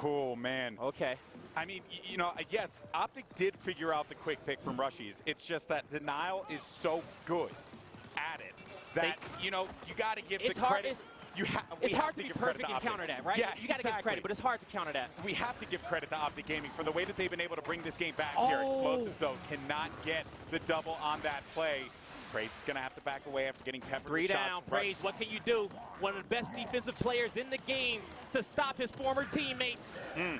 Oh, man. Okay. I mean, you know, yes, Optic did figure out the quick pick from Rushies. It's just that Denial is so good at it that, you know, you got to give the credit. It's hard to be perfect and counter that, right? Yeah, you got to give credit, but it's hard to counter that. We have to give credit to Optic Gaming for the way that they've been able to bring this game back here. Explosives, though, cannot get the double on that play. Praise is going to have to back away after getting peppered 3 with shots. down, Praise, what can you do? One of the best defensive players in the game to stop his former teammates. Then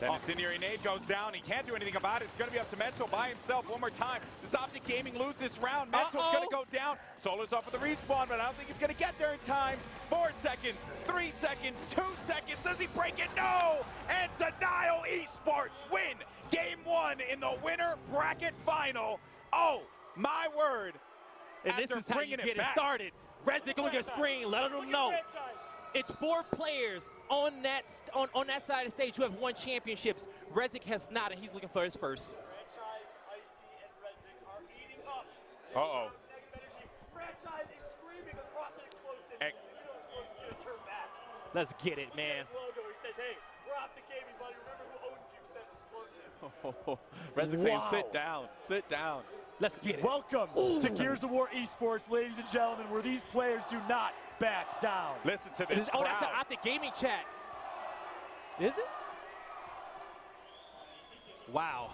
the incendiary nade goes down. He can't do anything about it. It's going to be up to Mental by himself one more time. Does Optic Gaming lose this round? Mental's going to go down. Solar's off with the respawn, but I don't think he's going to get there in time. 4 seconds, 3 seconds, 2 seconds. Does he break it? No! And Denial Esports win Game 1 in the winner bracket final. Oh, my word. And this is how you get it started. Rezik on your screen, letting them know. It's 4 players on that side of the stage who have won championships. Rezik has not, and he's looking for his first. Franchise, Icy, and Rezik are eating up. Uh-oh. Franchise is screaming across an Explosive. You know Explosive's going to turn back. Let's get it, man. His logo, he says, hey, we're Optic Gaming, buddy. Remember who owns you, says Explosive. Rezik saying, sit down, sit down. Let's get it. Welcome to Gears of War Esports, ladies and gentlemen, where these players do not back down. Listen to this crowd. Oh, that's the Optic Gaming chat. Is it? Wow.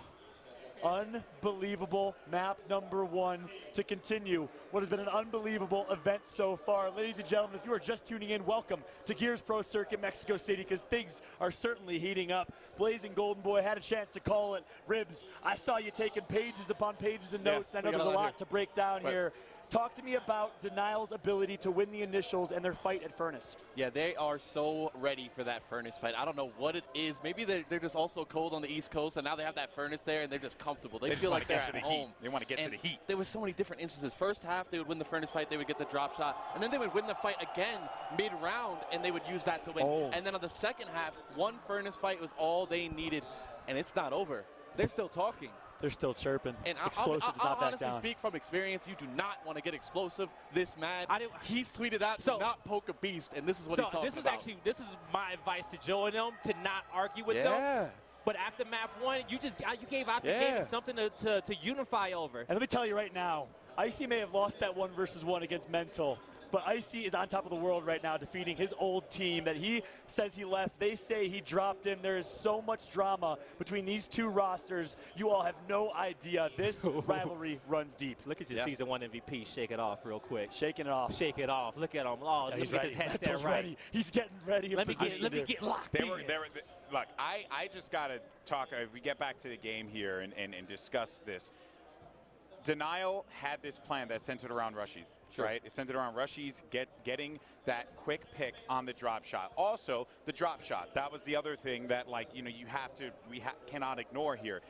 Unbelievable map number 1 to continue what has been an unbelievable event so far. Ladies and gentlemen, if you are just tuning in, welcome to Gears Pro Circuit Mexico City, because things are certainly heating up. Blazing Golden Boy had a chance to call it. Ribs, I saw you taking pages upon pages of notes, and I know there's a lot to break down here. Talk to me about Denial's ability to win the initials and their fight at Furnace. Yeah, they are so ready for that Furnace fight. I don't know what it is. Maybe they're just also cold on the East Coast, and now they have that Furnace there, and they're just comfortable. They feel like they're at home. They want to get to the heat. There were so many different instances. First half, they would win the Furnace fight, they would get the drop shot, and then they would win the fight again mid-round, and they would use that to win. And then on the second half, 1 Furnace fight was all they needed, and it's not over. They're still talking. They're still chirping. And Explosive does not back honestly down. speak from experience. You do not want to get Explosive this mad. He's tweeted out to not poke a beast, and this is what he's talking about. This is my advice to Joe and them, to not argue with them. But after map 1, you gave out the game something to unify over. And let me tell you right now, Icy may have lost that 1 versus 1 against Mental, but Icy is on top of the world right now, defeating his old team that he says he left. They say he dropped him. There is so much drama between these 2 rosters. You all have no idea. This rivalry runs deep. Look at your season 1 MVP. Shake it off real quick. Shaking it off. Shake it off. Look at him. Oh, yeah, he's ready. His headset right. Ready. He's getting ready. Let me get locked in. Look, I just got to talk. If we get back to the game here and discuss this. Denial had this plan that centered around Rushies, right? It centered around Rushies getting that quick pick on the drop shot. Also, the drop shot. That was the other thing that, like, you know, we cannot ignore here.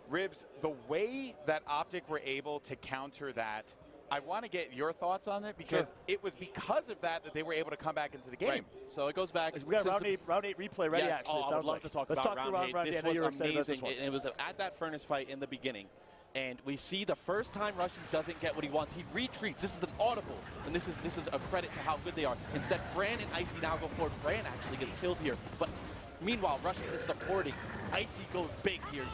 Ribs, the way that Optic were able to counter that I want to get your thoughts on it because it was because of that they were able to come back into the game. Right. So it goes back. We got round eight replay ready. Yes. Actually, I would love to talk Let's about talk round eight. This I know was you were excited about this amazing. one. It was at that furnace fight in the beginning. And we see the first time Rushies doesn't get what he wants, he retreats. This is an audible, and this is a credit to how good they are. Instead, Fran and Icy now go forward. Fran actually gets killed here, but meanwhile, Rushies is supporting. Icy goes big here.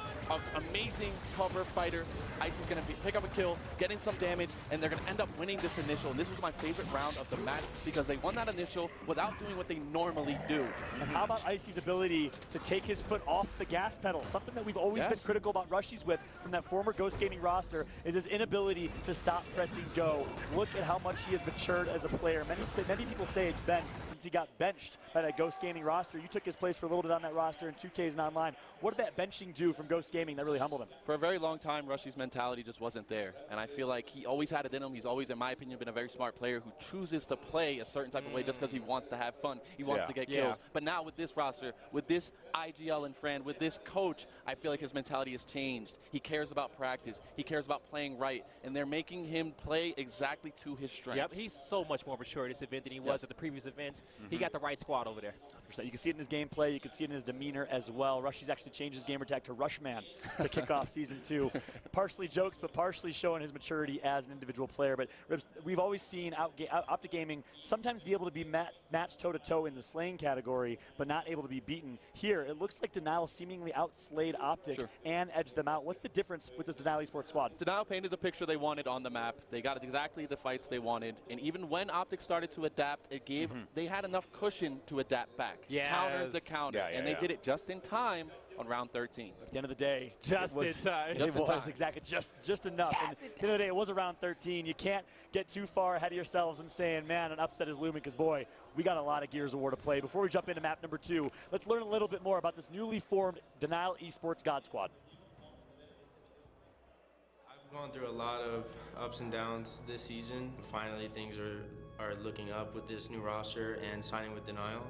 Amazing cover fighter. Icy's going to pick up a kill, getting some damage, and they're going to end up winning this initial. And this was my favorite round of the match because they won that initial without doing what they normally do. And how about Icy's ability to take his foot off the gas pedal? Something that we've always been critical about Rushies with from that former Ghost Gaming roster is his inability to stop pressing go. Look at how much he has matured as a player. Many people say it's been since he got benched by that Ghost Gaming roster. You took his place for a little bit on that roster in 2Ks and online. What did that benching do from Ghost Gaming that really humbled him? For a very long time, Rushies' mentality just wasn't there. And I feel like he always had it in him. He's always, in my opinion, been a very smart player who chooses to play a certain type of way just because he wants to have fun. He wants to get kills. But now with this roster, with this IGL and Fran, with this coach, I feel like his mentality has changed. He cares about practice. He cares about playing right. And they're making him play exactly to his strengths. Yep, he's so much more mature at this event than he was at the previous events. He got the right squad over there. 100%. You can see it in his gameplay. You can see it in his demeanor as well. Rushies actually changed his gamer tag to Rushman to kick off Season 2. Partially jokes, but partially showing his maturity as an individual player. But Ribs, we've always seen Optic Gaming sometimes be able to be matched toe-to-toe in the slaying category, but not able to be beaten. Here, it looks like Denial seemingly outslayed Optic and edged them out. What's the difference with this Denial Esports squad? Denial painted the picture they wanted on the map. They got exactly the fights they wanted. And even when Optic started to adapt, it gave they had enough cushion to adapt back. Counter the counter. And they did it just in time on round 13. At the end of the day, just in time. It was exactly just enough. And at the end of the day, it was around 13. You can't get too far ahead of yourselves and saying, man, an upset is looming, because boy, we got a lot of Gears of War to play. Before we jump into map number 2, let's learn a little bit more about this newly formed Denial Esports God Squad. I've gone through a lot of ups and downs this season. Finally, things are looking up with this new roster and signing with Denial.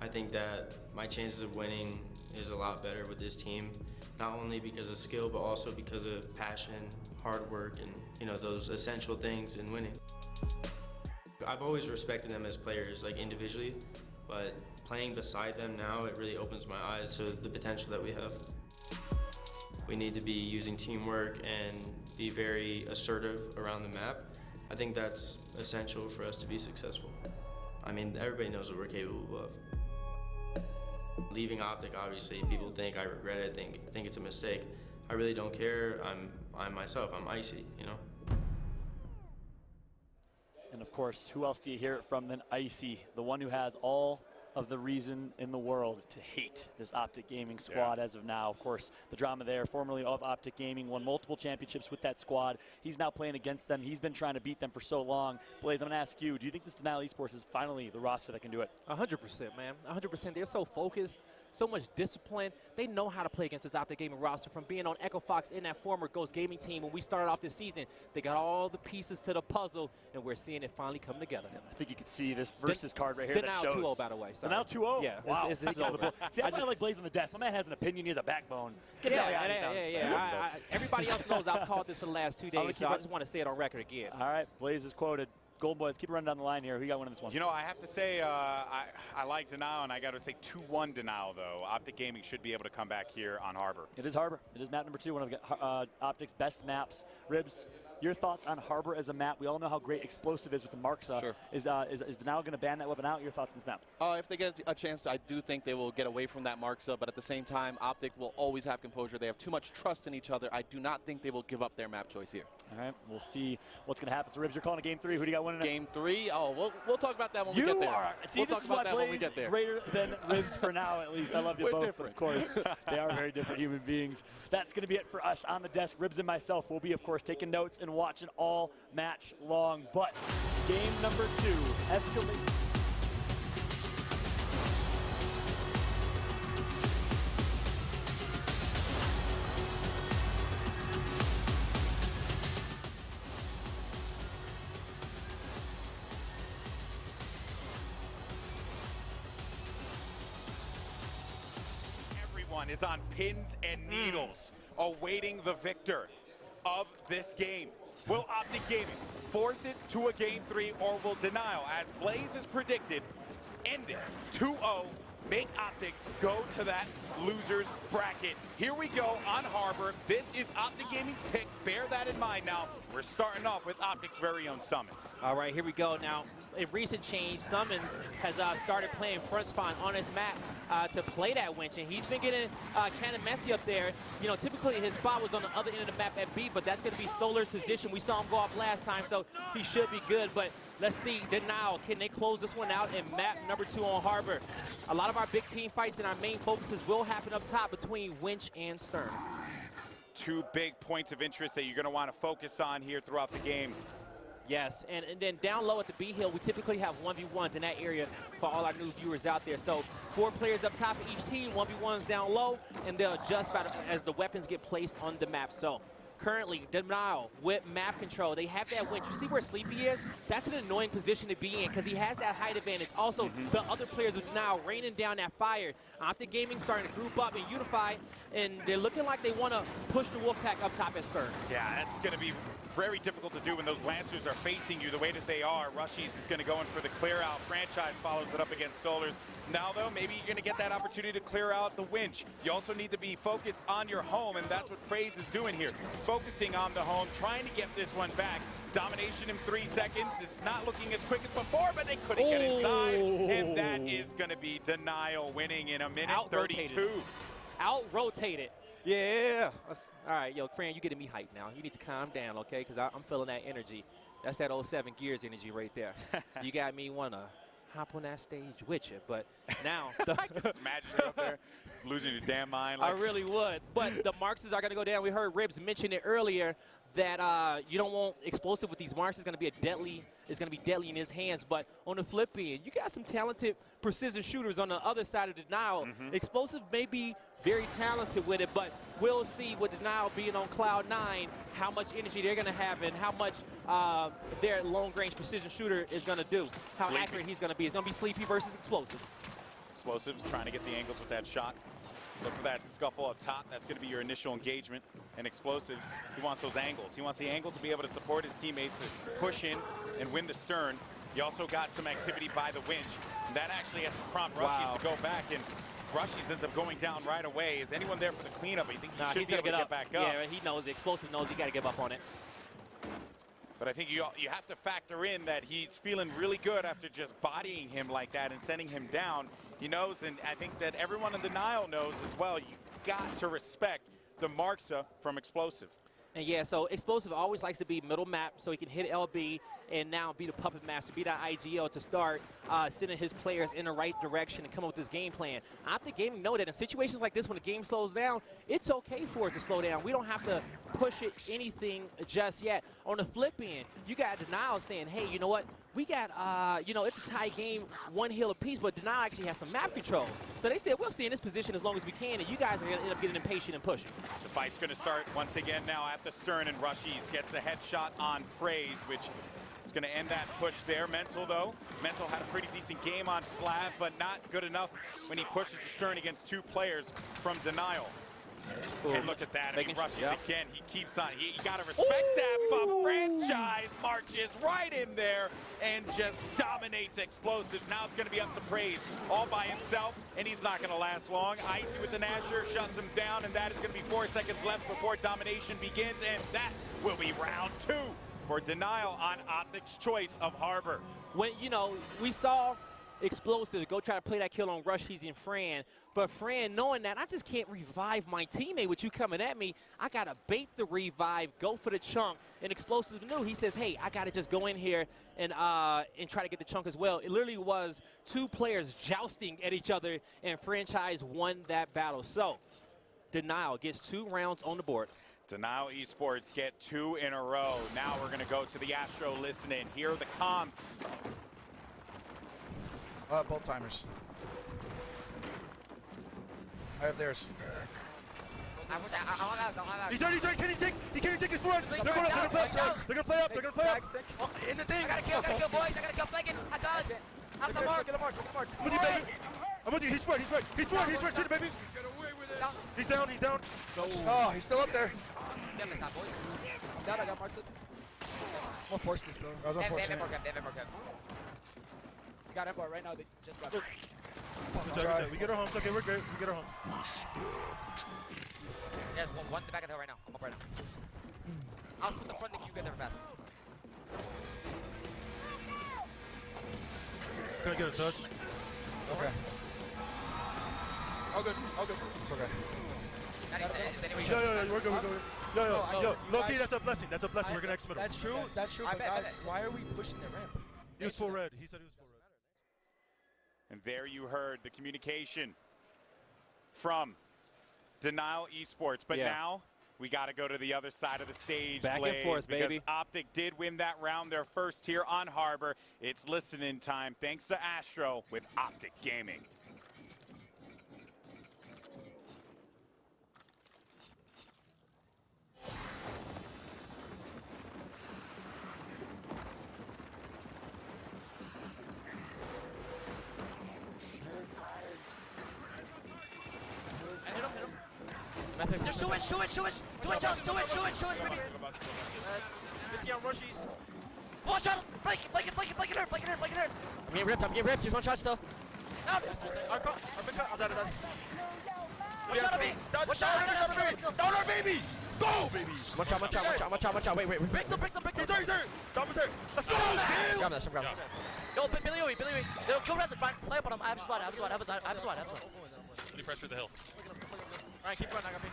I think that my chances of winning is a lot better with this team, not only because of skill, but also because of passion, hard work, and those essential things in winning. I've always respected them as players, like individually, but playing beside them now, it really opens my eyes to the potential that we have. We need to be using teamwork and be very assertive around the map. I think that's essential for us to be successful. I mean, everybody knows what we're capable of. Leaving Optic, obviously, people think I regret it, think it's a mistake. I really don't care. I'm myself. I'm Icy, And of course, who else do you hear it from than Icy, the one who has all of the reason in the world to hate this Optic Gaming squad as of now. Of course, the drama there, formerly of Optic Gaming, won multiple championships with that squad. He's now playing against them. He's been trying to beat them for so long. Blaze, I'm going to ask you, do you think this Denial Esports is finally the roster that can do it? 100%, man. 100%. They're so focused, so much discipline. They know how to play against this Optic Gaming roster. From being on Echo Fox in that former Ghost Gaming team when we started off this season, they got all the pieces to the puzzle, and we're seeing it finally come together. I think you can see this versus card right here that shows. Denial 2-0, by the way. Denial 2-0? Yeah. Wow. This is over. See, I like Blaze on the desk. My man has an opinion. He has a backbone. Get out of here. Everybody else knows I've called this for the last 2 days, so I just want to say it on record again. All right. Blaze is quoted. Golden Boys, keep running down the line here. Who got one in this one? I have to say I like Denial, and I got to say 2-1 Denial, though. Optic Gaming should be able to come back here on Harbor. It is Harbor. It is map number 2, one of Optic's best maps. Ribs, your thoughts on Harbor as a map? We all know how great Explosive is with the Marksa. Sure. Is Denial going to ban that weapon out? Your thoughts on this map? If they get a chance, I do think they will get away from that Marksa, but at the same time, Optic will always have composure. They have too much trust in each other. I do not think they will give up their map choice here. All right, we'll see what's going to happen. So, Ribs, you're calling a game 3. Who do you got winning? Game 3? Oh, we'll talk about that when we get there. See, we'll talk about that when we get there. Greater than Ribs for now, at least. I love you We're both, different. of course. They are very different human beings. That's going to be it for us on the desk. Ribs and myself will be, of course, taking notes and watching all match long. But game number 2, escalate. Everyone is on pins and needles awaiting the victor of this game. Will Optic Gaming force it to a game 3, or will Denial, as Blaze has predicted, end it 2-0, make Optic go to that loser's bracket? Here we go on Harbor. This is Optic Gaming's pick. Bear that in mind now. We're starting off with Optic's very own Summons. All right, here we go. Now, in recent change, Summons has started playing front spawn on his map to play that winch, and he's been getting kind of messy up there. You know, typically his spot was on the other end of the map at B, but that's going to be Solar's position. We saw him go off last time, so he should be good. But let's see, Denial, can they close this one out in map number 2 on Harbor? A lot of our big team fights and our main focuses will happen up top between Winch and Stern. 2 big points of interest that you're going to want to focus on here throughout the game. Yes, and then down low at the B hill, we typically have 1v1s in that area for all our new viewers out there. So 4 players up top of each team, 1v1s down low, and they'll adjust as the weapons get placed on the map. So currently, Denial with map control, they have that winch. You see where Sleepy is? That's an annoying position to be in because he has that height advantage. Also, the other players of Denial raining down that fire. Optic Gaming starting to group up and unify, and they're looking like they want to push the Wolfpack up top at Stern. Yeah, that's going to be very difficult to do when those Lancers are facing you the way that they are. Rushies is going to go in for the clear out. Franchise follows it up against Solars. Now, though, maybe you're going to get that opportunity to clear out the winch. You also need to be focused on your home, and that's what Praise is doing here. Focusing on the home, trying to get this one back. Domination in 3 seconds. It's not looking as quick as before, but they couldn't get inside. And that is going to be Denial winning in a minute 32. Out-rotated. Yeah. All right, yo, Fran, you getting me hyped now. You need to calm down, okay? Because I'm feeling that energy. That's that old 7 Gears energy right there. You got me want to hop on that stage with you. But now. I can just imagine you up there just losing your damn mind. I really would. But the marks are going to go down. We heard Ribs mention it earlier that you don't want explosive with these marks. It's going to be deadly in his hands. But on the flip end, you got some talented precision shooters on the other side of Denial. Explosive may be very talented with it, but we'll see with Denial being on cloud 9 how much energy they're going to have and how much their long-range precision shooter is going to do, how accurate he's going to be. It's going to be Sleepy versus Explosive. Explosive's trying to get the angles with that shot. Look for that scuffle up top. That's going to be your initial engagement. And Explosive, he wants those angles. He wants the angles to be able to support his teammates, to push in and win the Stern. You also got some activity by the winch. And that actually has to prompt Rushies to go back. And Rushies ends up going down right away. Is anyone there for the cleanup? I think he should be able to get back up. Yeah, he knows. The Explosive knows he got to give up on it. But I think you have to factor in that he's feeling really good after just bodying him like that and sending him down. He knows, and I think that everyone in Denial knows as well, you got to respect the Marksa from Explosive. And yeah, so Explosive always likes to be middle map so he can hit LB and now be the puppet master, be that IGL to start sending his players in the right direction and come up with this game plan. Optic Gaming know that in situations like this when the game slows down, it's okay for it to slow down. We don't have to push it anything just yet. On the flip end, you got Denial saying, hey, you know what? We got, it's a tie game, 1 hill apiece, but Denial actually has some map control. So they said, we'll stay in this position as long as we can, and you guys are going to end up getting impatient and pushing. The fight's going to start once again now at the Stern, and Rushies gets a headshot on Praise, which is going to end that push there. Mental, though. Mental had a pretty decent game on Slav, but not good enough when he pushes the Stern against 2 players from Denial. And look at that. I mean, Rushies again. He keeps on. You got to respect that, but Franchise marches right in there and just dominates Explosives. Now it's going to be up to Praise all by himself, and he's not going to last long. Icy with the Nasher shuts him down, and that is going to be 4 seconds left before domination begins, and that will be round 2 for Denial on Optic's choice of Harbor. When, we saw Explosive go try to play that kill on Rushies and Fran, but Fran, knowing that I just can't revive my teammate with you coming at me, I got to bait the revive, go for the chunk, and Explosive knew. He says, hey, I got to just go in here and try to get the chunk as well. It literally was 2 players jousting at each other, and Franchise won that battle. So, Denial gets 2 rounds on the board. Denial Esports get 2 in a row. Now we're going to go to the Astro listen-in. Here are the comms. Both timers. I have theirs. He's done. He can't take his forward. They're gonna play up. In the thing. I gotta kill, boys. I gotta kill flanking. I dodge. Have the mark. Get a mark. With you, baby. I'm with you. He's forward. Shoot it, baby. He's down. Oh, he's still up there. Damn it, boys. I'm down. I got marks. I'm gonna force this, bro. That was unfortunate. They have more gun. You got Embar right now. They just got We get her home. It's okay, we're good. We get her home. Yeah, one in the back of the hill right now. I'm up right now. I'll put the front next to you guys ever fast. Gonna get a touch. Okay. All good. It's okay. Yo, we're good, we're good. Yo, low-key, that's a blessing. That's a blessing. We're gonna X middle. That's true. That's true. I But bet, guys, bet. why are we pushing the ramp? He was full red. He said he was full red. And there you heard the communication from Denial Esports. But now we got to go to the other side of the stage, Back Blaze, and forth, because baby. Optic did win that round, their first here on Harbor. It's listening time, thanks to Astro with Optic Gaming. Just shoot it, baby. 50 on rushies. One shot, flank it, hurt. I'm getting ripped, he's one shot still. No, I'm dead. one shot on me. One shot, Down our baby! Go, baby! One shot, wait. Break them. He's there. Drop him there. Let's go, Grab this, I'm grabbing this. Yo, Billy Wee. They'll kill Resin, Brian. Play up on him. I have a squad. Any pressure at the hill. Alright, keep running, I got me.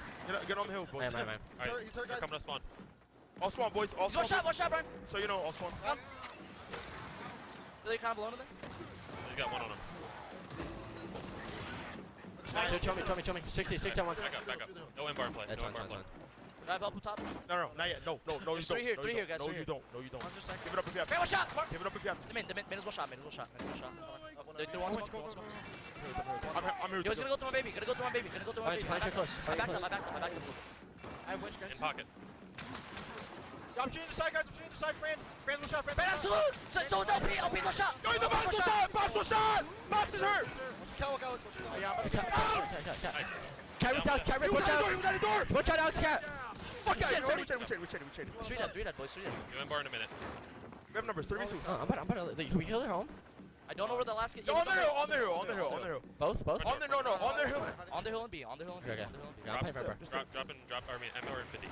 Get on the hill, boys. Man. Alright, He's hurt, they're guys. coming to spawn. All spawn, boys. All One spawn. shot, Brian. So you know, all spawn. Billy kind of alone in there? He's got one on him. Show me. 60 on one. Back up. No M-bar in play. That's No fine. M-bar in play. Do I have help up top? No, not yet. No, you There's three don't. here, guys. No, you don't. I'm just like, Give it up if you have to. man, one shot! Give it up if you have to. The mid is one shot. They're one smoke. I'm here. Yo, he's gonna go through my baby. I backed him. I have winch, guys. In pocket. I'm shooting the side, guys. Friends, one shot. Man, absolute! So it's LP one shot! Go in the box, one shot! Box is hurt! Carry, watch out! Watch out, Alex, cat! Fuck out, Shit, we traded. 3 dead, boys, 3 dead. No M-bar in a minute. We have numbers, 3v2. I'm better. Can we kill their home? I don't know where the last get. On their hill. Both? On their hill. On the hill and B. Okay. Drop M-bar in 50.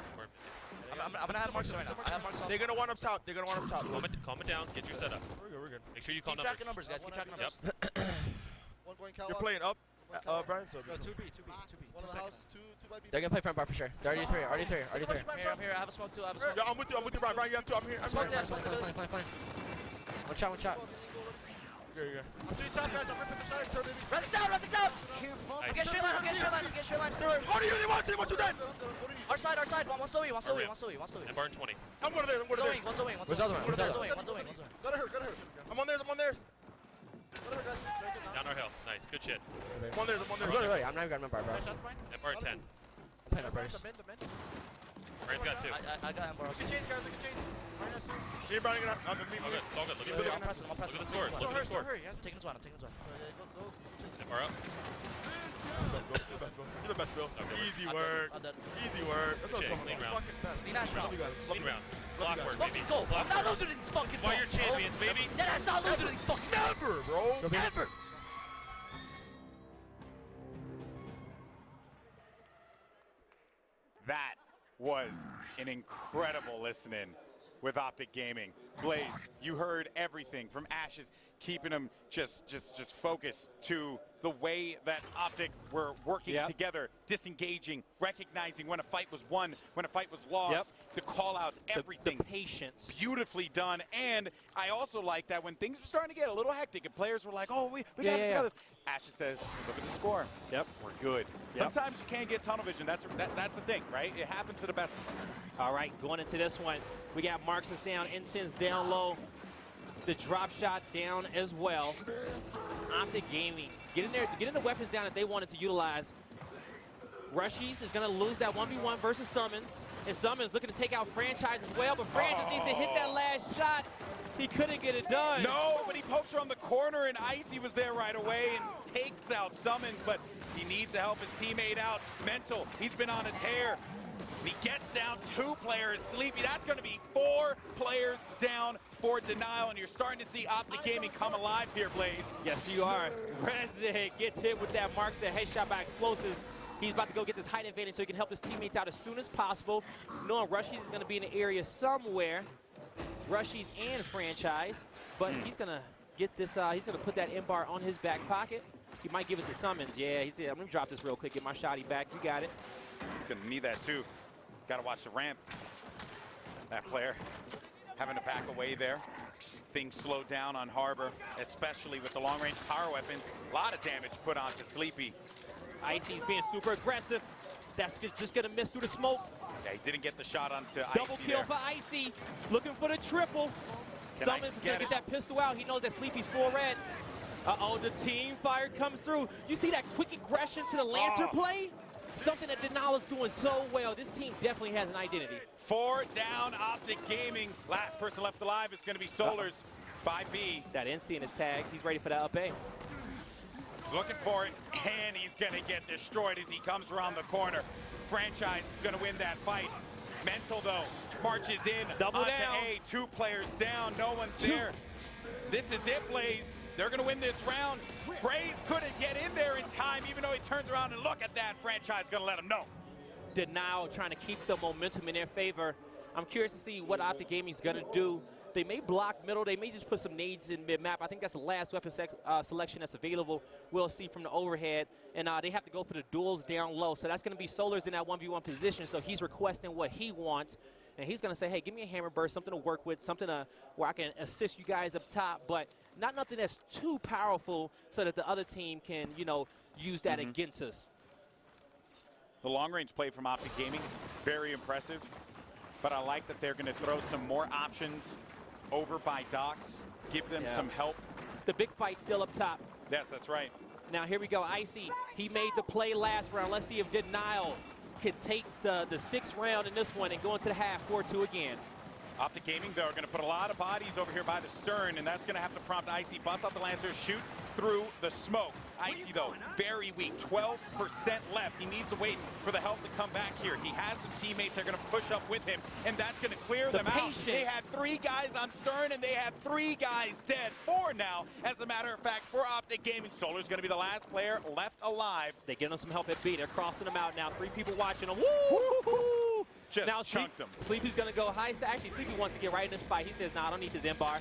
I'm gonna have marks right now. I have marks on. They're gonna want up top. Calm it down. Get your setup. We're good. Make sure you call Keep tracking numbers, guys. Keep tracking numbers. Yep. You're playing up, Brian, so. 2B. One in the house, two by B. They're gonna play front bar for sure. They're already three. I'm here. I have a smoke too. Yeah, I'm with you, Brian. Brian, you have two. I'm here. Smoke. Fine. One shot. Here. I'm shooting top, guys. I'm ripping the side, so baby. Run it down. I'm getting straight line. What are you? What you dead? Our side. One slow. M-bar in 20. I'm going to there. One's away. Where's the other one? Gotta hurt. I'm on there. Down our hill. Nice. Good shit. I'm on there. I'm not even gonna bar, bro. M-bar in 10. Playing up burst. Brian's got 2. I got him, bro. Me and Brian are gonna. It's all good. Look at the score. I'm pressing. Look at the score. I'm taking this one. M-bar up. You're the best, Bill. Easy work. That's Good shit. Clean round. Clean ass round. Clean round. Block work, Fucking baby. goal. I'm not losing to these fucking Why balls, you're champions, baby? Yeah, that's not losing to these fucking Never, bro. Never. That was an incredible listen-in with Optic Gaming. Blaze, you heard everything from Ashes, keeping him just focused, to the way that Optic were working together, disengaging, recognizing when a fight was won, when a fight was lost, the call-outs, everything. The patience. Beautifully done. And I also like that when things were starting to get a little hectic and players were like, oh, we got this. Ashes says, look at the score. Yep. We're good. Sometimes you can't get tunnel vision. That's the thing, right? It happens to the best of us. All right, going into this one, we got Marks is down, Ensign's down low. The drop shot down as well. Optic Gaming, getting the weapons down that they wanted to utilize. Rushies is going to lose that 1v1 versus Summons. And Summons looking to take out Franchise as well, but Franchise needs to hit that last shot. He couldn't get it done. No, but he pokes her on the corner, and Icy was there right away and takes out Summons, but he needs to help his teammate out. Mental, he's been on a tear. He gets down 2 players. Sleepy, that's going to be 4 players down for Denial, and you're starting to see Optic Gaming come alive here, Blaze. Yes, you are. Rez gets hit with that Mark's headshot by explosives. He's about to go get this height advantage so he can help his teammates out as soon as possible. Knowing Rushies is going to be in the area somewhere. Rushies and Franchise, but he's going to get this, he's going to put that M-bar on his back pocket. He might give it to Summons. Yeah, he said, I'm going to drop this real quick, get my shotty back. You got it. He's going to need that too. Got to watch the ramp. That player having to back away there. Things slowed down on Harbor, especially with the long-range power weapons. A lot of damage put onto Sleepy. Icy's being super aggressive. That's just going to miss through the smoke. Yeah, he didn't get the shot onto Icy. Double kill for Icy. Looking for the triple. Summons is going to get that pistol out. He knows that Sleepy's full red. Uh-oh, the team fire comes through. You see that quick aggression to the Lancer play? Something that Denial is doing so well. This team definitely has an identity. 4 down, Optic Gaming. Last person left alive is going to be Solars by B. That NC in his tag. He's ready for that up A. Looking for it, and he's going to get destroyed as he comes around the corner. Franchise is going to win that fight. Mental, though, marches in. Double onto down. A. 2 players down. No one's there. This is it, Blaze. They're going to win this round. Braze couldn't get in there in time, even though he turns around and look at that. Franchise going to let him know. Denial trying to keep the momentum in their favor. I'm curious to see what Optic Gaming's going to do. They may block middle. They may just put some nades in mid-map. I think that's the last weapon selection that's available. We'll see from the overhead. And they have to go for the duels down low. So that's going to be Solars in that 1v1 position. So he's requesting what he wants. And he's going to say, hey, give me a hammer burst, something to work with, something where I can assist you guys up top, but not nothing that's too powerful so that the other team can, you know, use that against us. The long-range play from Optic Gaming, very impressive. But I like that they're going to throw some more options over by Docs, give them some help. The big fight still up top. Yes, that's right. Now here we go, Icy. He made the play last round. Let's see if Denial can take the 6th round in this one and go into the half 4-2 again. Optic Gaming, though, are going to put a lot of bodies over here by the stern, and that's going to have to prompt Icy bust out the Lancer, shoot through the smoke. Icy, though, very weak, 12% left. He needs to wait for the help to come back here. He has some teammates that are going to push up with him, and that's going to clear them out. They had 3 guys on stern, and they have 3 guys dead. 4 now, as a matter of fact, for Optic Gaming. Solar's going to be the last player left alive. They get him some help at B. They're crossing him out now. 3 people watching him. Woo! Just now chunked him. Sleepy's going to go high. Actually, Sleepy wants to get right in this fight. He says, nah, I don't need this M-bar.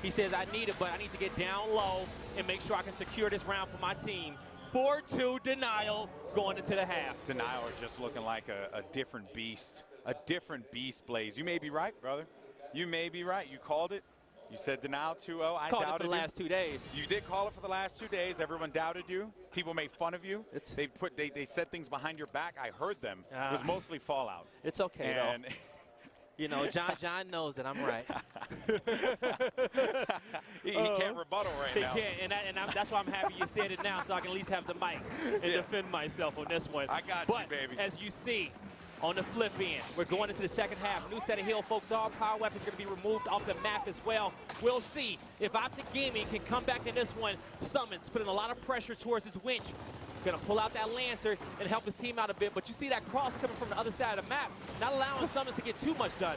He says, I need it, but I need to get down low and make sure I can secure this round for my team. 4-2 Denial going into the half. Denial are just looking like a different beast. A different beast, Blaze. You may be right, brother. You may be right. You called it. You said Denial 2-0. I called doubted it for the last 2 days. You did call it for the last 2 days. Everyone doubted you. People made fun of you. They said things behind your back. I heard them. It was mostly fallout. It's okay, and though. You know, John knows that I'm right. he can't rebuttal right now. He can't, and that's why I'm happy you said it now, so I can at least have the mic and defend myself on this one. I got you, baby. As you see, on the flip end, we're going into the second half. New set of heal, folks. All power weapons are going to be removed off the map as well. We'll see if Optic Gaming can come back in this one. Summons putting a lot of pressure towards his winch. Going to pull out that Lancer and help his team out a bit. But you see that cross coming from the other side of the map, not allowing Summons to get too much done.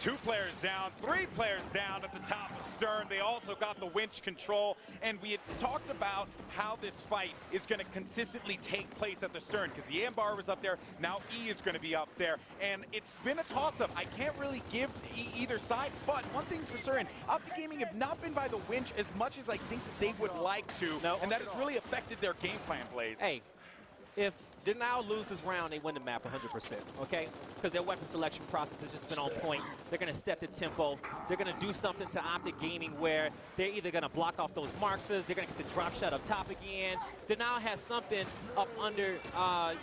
2 players down, 3 players down at the top of Stern. They also got the winch control. And we had talked about how this fight is going to consistently take place at the Stern because the M-bar was up there. Now E is going to be up there. And it's been a toss-up. I can't really give either side. But one thing's for certain, Optic Gaming have not been by the winch as much as I think that they would like to. No. And that has really affected their game plan, Blaze. Hey, if Denial loses round, they win the map 100%, okay? Because their weapon selection process has just been on point. They're going to set the tempo. They're going to do something to Optic Gaming where they're either going to block off those markers, they're going to get the drop shot up top again. Denial has something up under,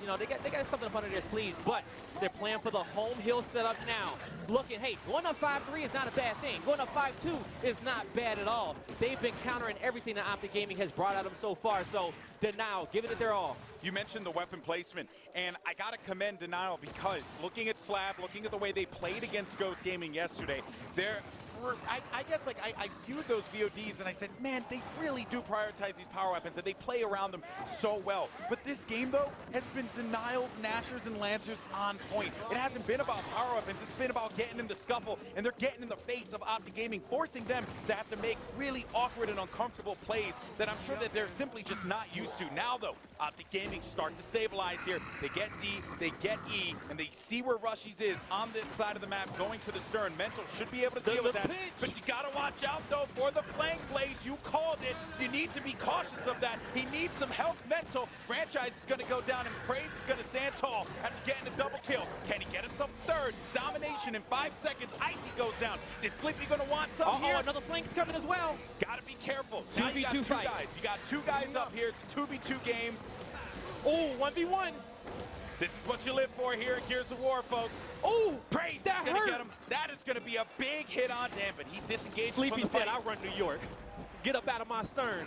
you know, they got something up under their sleeves, but they're playing for the home hill setup now. Looking, hey, going up 5-3 is not a bad thing. Going up 5-2 is not bad at all. They've been countering everything that Optic Gaming has brought at them so far, so Denial, giving it their all. You mentioned the weapon placement, and I got to commend Denial because looking at Slab, looking at the way they played against Ghost Gaming yesterday, they're I guess like I viewed those VODs and I said, man, they really do prioritize these power weapons and they play around them so well. But this game though has been Denial's Nashers and Lancers on point. It hasn't been about power weapons, it's been about getting in the scuffle, and they're getting in the face of Optic Gaming, forcing them to have to make really awkward and uncomfortable plays that I'm sure that they're simply just not used to. Now though, Optic Gaming start to stabilize here. They get D, they get E, and they see where Rushies is on this side of the map, going to the stern. Mental should be able to deal with that. But you gotta watch out though for the flank plays. You called it. You need to be cautious of that. He needs some help. Mental. Franchise is gonna go down and Praise is gonna stand tall after getting a double kill. Can he get himself third? Domination in 5 seconds. Icy goes down. Is Sleepy gonna want some here? Another flank's coming as well. Gotta be careful. 2v2 fight. You got 2 guys up here. It's a 2v2 game. Oh, 1v1. This is what you live for here at Gears of War, folks. Oh, Praise that is gonna hurt. get him. That is gonna be a big hit onto him, but he disengages Sleepy from the said, fight. I'll run New York. Get up out of my stern.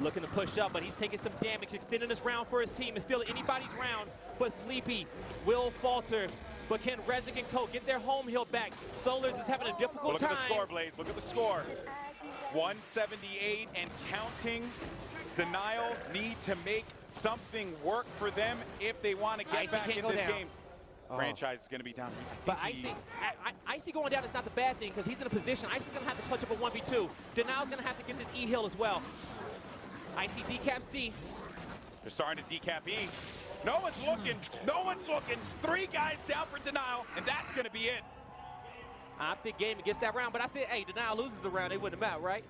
Looking to push up, but he's taking some damage, extending this round for his team. It's still anybody's round, but Sleepy will falter. But can Rezik and Co get their home hill back? Solars is having a difficult time. Look at the score, Blaze. Look at the score. 178 and counting. Denial need to make something work for them if they want to get Icy back can't in go this down. game. Franchise is going to be down. But Icy going down is not the bad thing because he's in a position. Icy's going to have to clutch up a 1v2. Denial's going to have to get this E hill as well. Icy decaps D. They're starting to decap E. No one's looking. No one's looking. 3 guys down for Denial, and that's going to be it. Optic Gaming gets that round, but I said, hey, Denial loses the round, they wouldn't have out, right?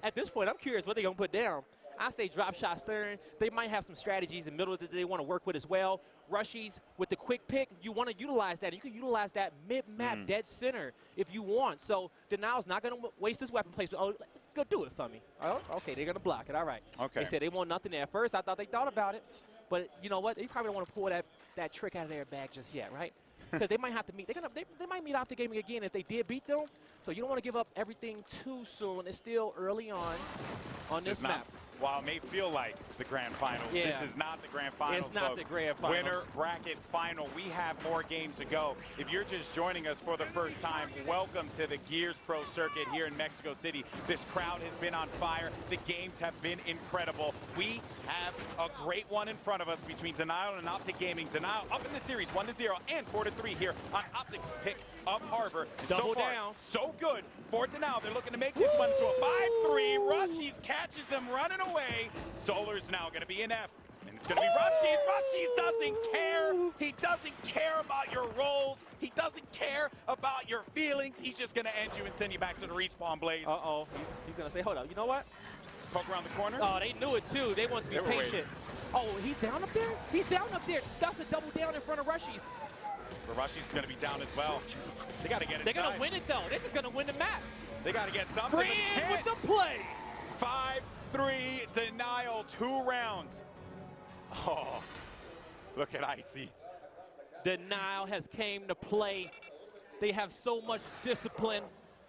At this point, I'm curious what they're going to put down. I say drop shot stern. They might have some strategies in the middle that they want to work with as well. Rushies with the quick pick, you want to utilize that. You can utilize that mid-map dead center if you want. So Denial's not going to waste his weapon placement. Oh, go do it for me. Oh, okay, they're going to block it. All right. Okay. They said they want nothing there. At first, I thought they thought about it. But you know what? They probably don't want to pull that trick out of their bag just yet, right? Because they might have to meet. They might meet Optic Gaming again if they did beat them. So you don't want to give up everything too soon. It's still early on this map. While it may feel like the grand finals, this is not the grand finals. It's not folks. the grand finals. Winner bracket final. We have more games to go. If you're just joining us for the first time, welcome to the Gears Pro Circuit here in Mexico City. This crowd has been on fire. The games have been incredible. We have a great one in front of us between Denial and Optic Gaming. Denial up in the series 1-0 and 4-3 here on Optic's pick of Harbor. Double so far, down. so good for Denial. They're looking to make this one into a 5-3. Rushies catches him running away. Solar's now going to be in F. And it's going to be Rushies. Rushies doesn't care. He doesn't care about your roles. He doesn't care about your feelings. He's just going to end you and send you back to the respawn, Blaze. Uh-oh. He's going to say, hold up. You know what? Poke around the corner. Oh, they knew it, too. They want to be patient. Oh, he's down up there? He's down up there. That's a double down in front of Rushies. But Rushies is going to be down as well. They got to get it. They're going to win it, though. They're just going to win the map. They got to get something. Friend with the play. 5-3 Denial, 2 rounds. Oh, look at Icy. Denial has came to play. They have so much discipline.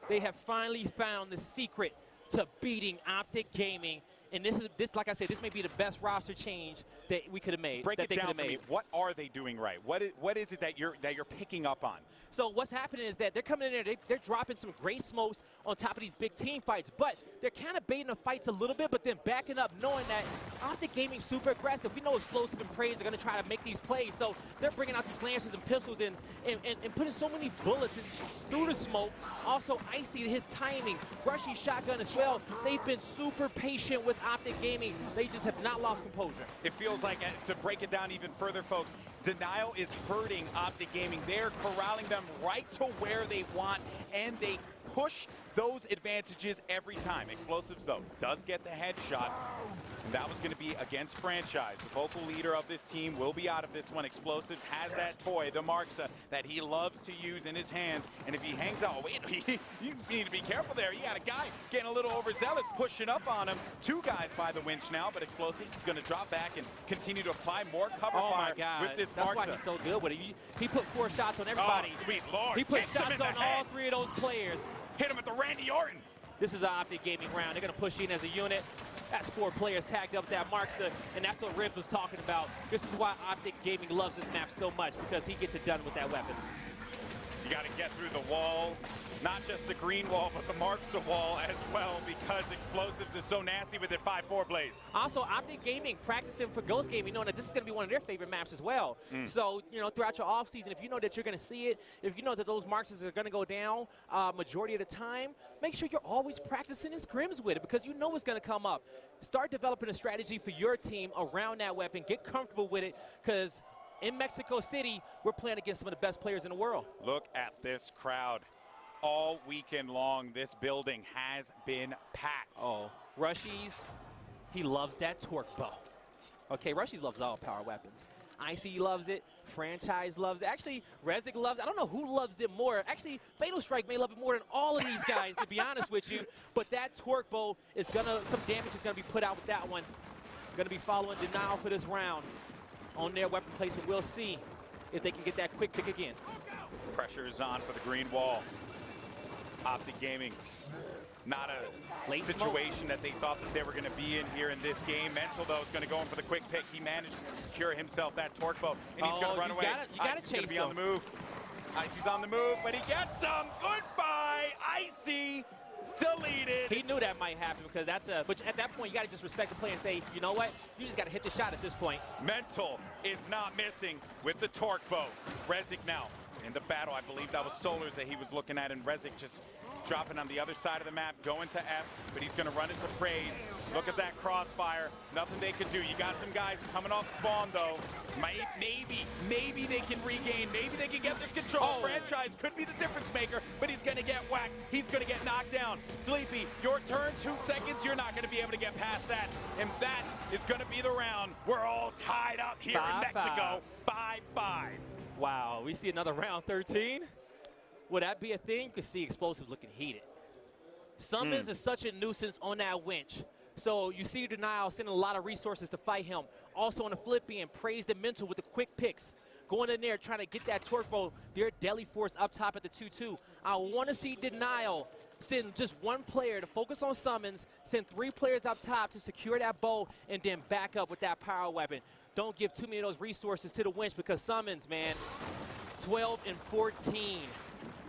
They have finally found the secret to beating Optic Gaming. And this, like I said, this may be the best roster change that we could have made. Break it down for me. What are they doing right? What is it that you're picking up on? So what's happening is that they're coming in there, they're dropping some great smokes on top of these big team fights, but they're kind of baiting the fights a little bit, but then backing up, knowing that Optic Gaming's super aggressive. We know Explosive and Praise are going to try to make these plays, so they're bringing out these lancers and pistols and putting so many bullets through the smoke. Also, Icy, his timing, rushing shotgun as well. They've been super patient with Optic Gaming. They just have not lost composure. It feels like, to break it down even further, folks, Denial is hurting Optic Gaming. They're corralling them right to where they want, and they push those advantages every time. Explosives, though, does get the headshot. And that was going to be against Franchise. The vocal leader of this team will be out of this one. Explosives has that toy, the Marksa, that he loves to use in his hands. And if he hangs out, wait, you need to be careful there. You got a guy getting a little overzealous, pushing up on him. 2 guys by the winch now, but Explosives is going to drop back and continue to apply more cover fire with this That's Marksa. why he's so good with it. He put 4 shots on everybody. Oh, sweet Lord. He put Kicks him shots in on the head. all 3 of those players. Hit him with the Randy Orton. This is an Optic Gaming round. They're going to push in as a unit. That's 4 players tagged up that Marksa, and that's what Ribs was talking about. This is why Optic Gaming loves this map so much, because he gets it done with that weapon. You You got to get through the wall. Not just the green wall, but the Marksa wall as well, because Explosives is so nasty with it. 5-4 Blaze. Also, Optic Gaming practicing for Ghost Gaming, knowing that this is going to be one of their favorite maps as well. So, you know, throughout your offseason, if you know that you're going to see it, if you know that those Marksas are going to go down majority of the time, make sure you're always practicing his scrims with it, because you know it's going to come up. Start developing a strategy for your team around that weapon. Get comfortable with it, because in Mexico City, we're playing against some of the best players in the world. Look at this crowd. All weekend long, this building has been packed. Oh, Rushies, he loves that torque bow. Okay, Rushies loves all power weapons. Icy loves it. Franchise loves it. Actually, Rezik loves it. I don't know who loves it more. Actually, Fatal Strike may love it more than all of these guys, to be honest with you. But that torque bow is some damage is gonna be put out with that one. Gonna be following Denial for this round on their weapon placement. We'll see if they can get that quick pick again. Pressure is on for the green wall. Optic Gaming, not a Late situation smoke. that they thought that they were going to be in here in this game. Mental, though, is going to go in for the quick pick. He managed to secure himself that torque bow, and he's going to run away. You gotta Icy's going chase to be on the move. Icy's on the move, but he gets some. Goodbye, Icy. Deleted. He knew that might happen, because but at that point, you got to just respect the play and say, you know what? You just got to hit the shot at this point. Mental is not missing with the torque bow. Rezik now in the battle. I believe that was Solars that he was looking at, and Rezik just dropping on the other side of the map, going to F, but he's going to run into Praise. Look at that crossfire. Nothing they can do. You got some guys coming off spawn, though. Maybe they can regain. Maybe they can get this control. Franchise could be the difference maker, but he's going to get whacked. He's going to get knocked down. Sleepy, your turn, 2 seconds. You're not going to be able to get past that, and that is going to be the round. We're all tied up here in Mexico. 5-5. Wow, we see another round 13. Would that be a thing? You could see Explosives looking heated. Summons is such a nuisance on that winch. So you see Denial sending a lot of resources to fight him. Also on the flip end, Praise the Mental with the quick picks. Going in there trying to get that torque bow, their deadly force up top at the 2-2. I want to see Denial send just one player to focus on summons, send 3 players up top to secure that bow, and then back up with that power weapon. Don't give too many of those resources to the winch, because summons, man, 12 and 14.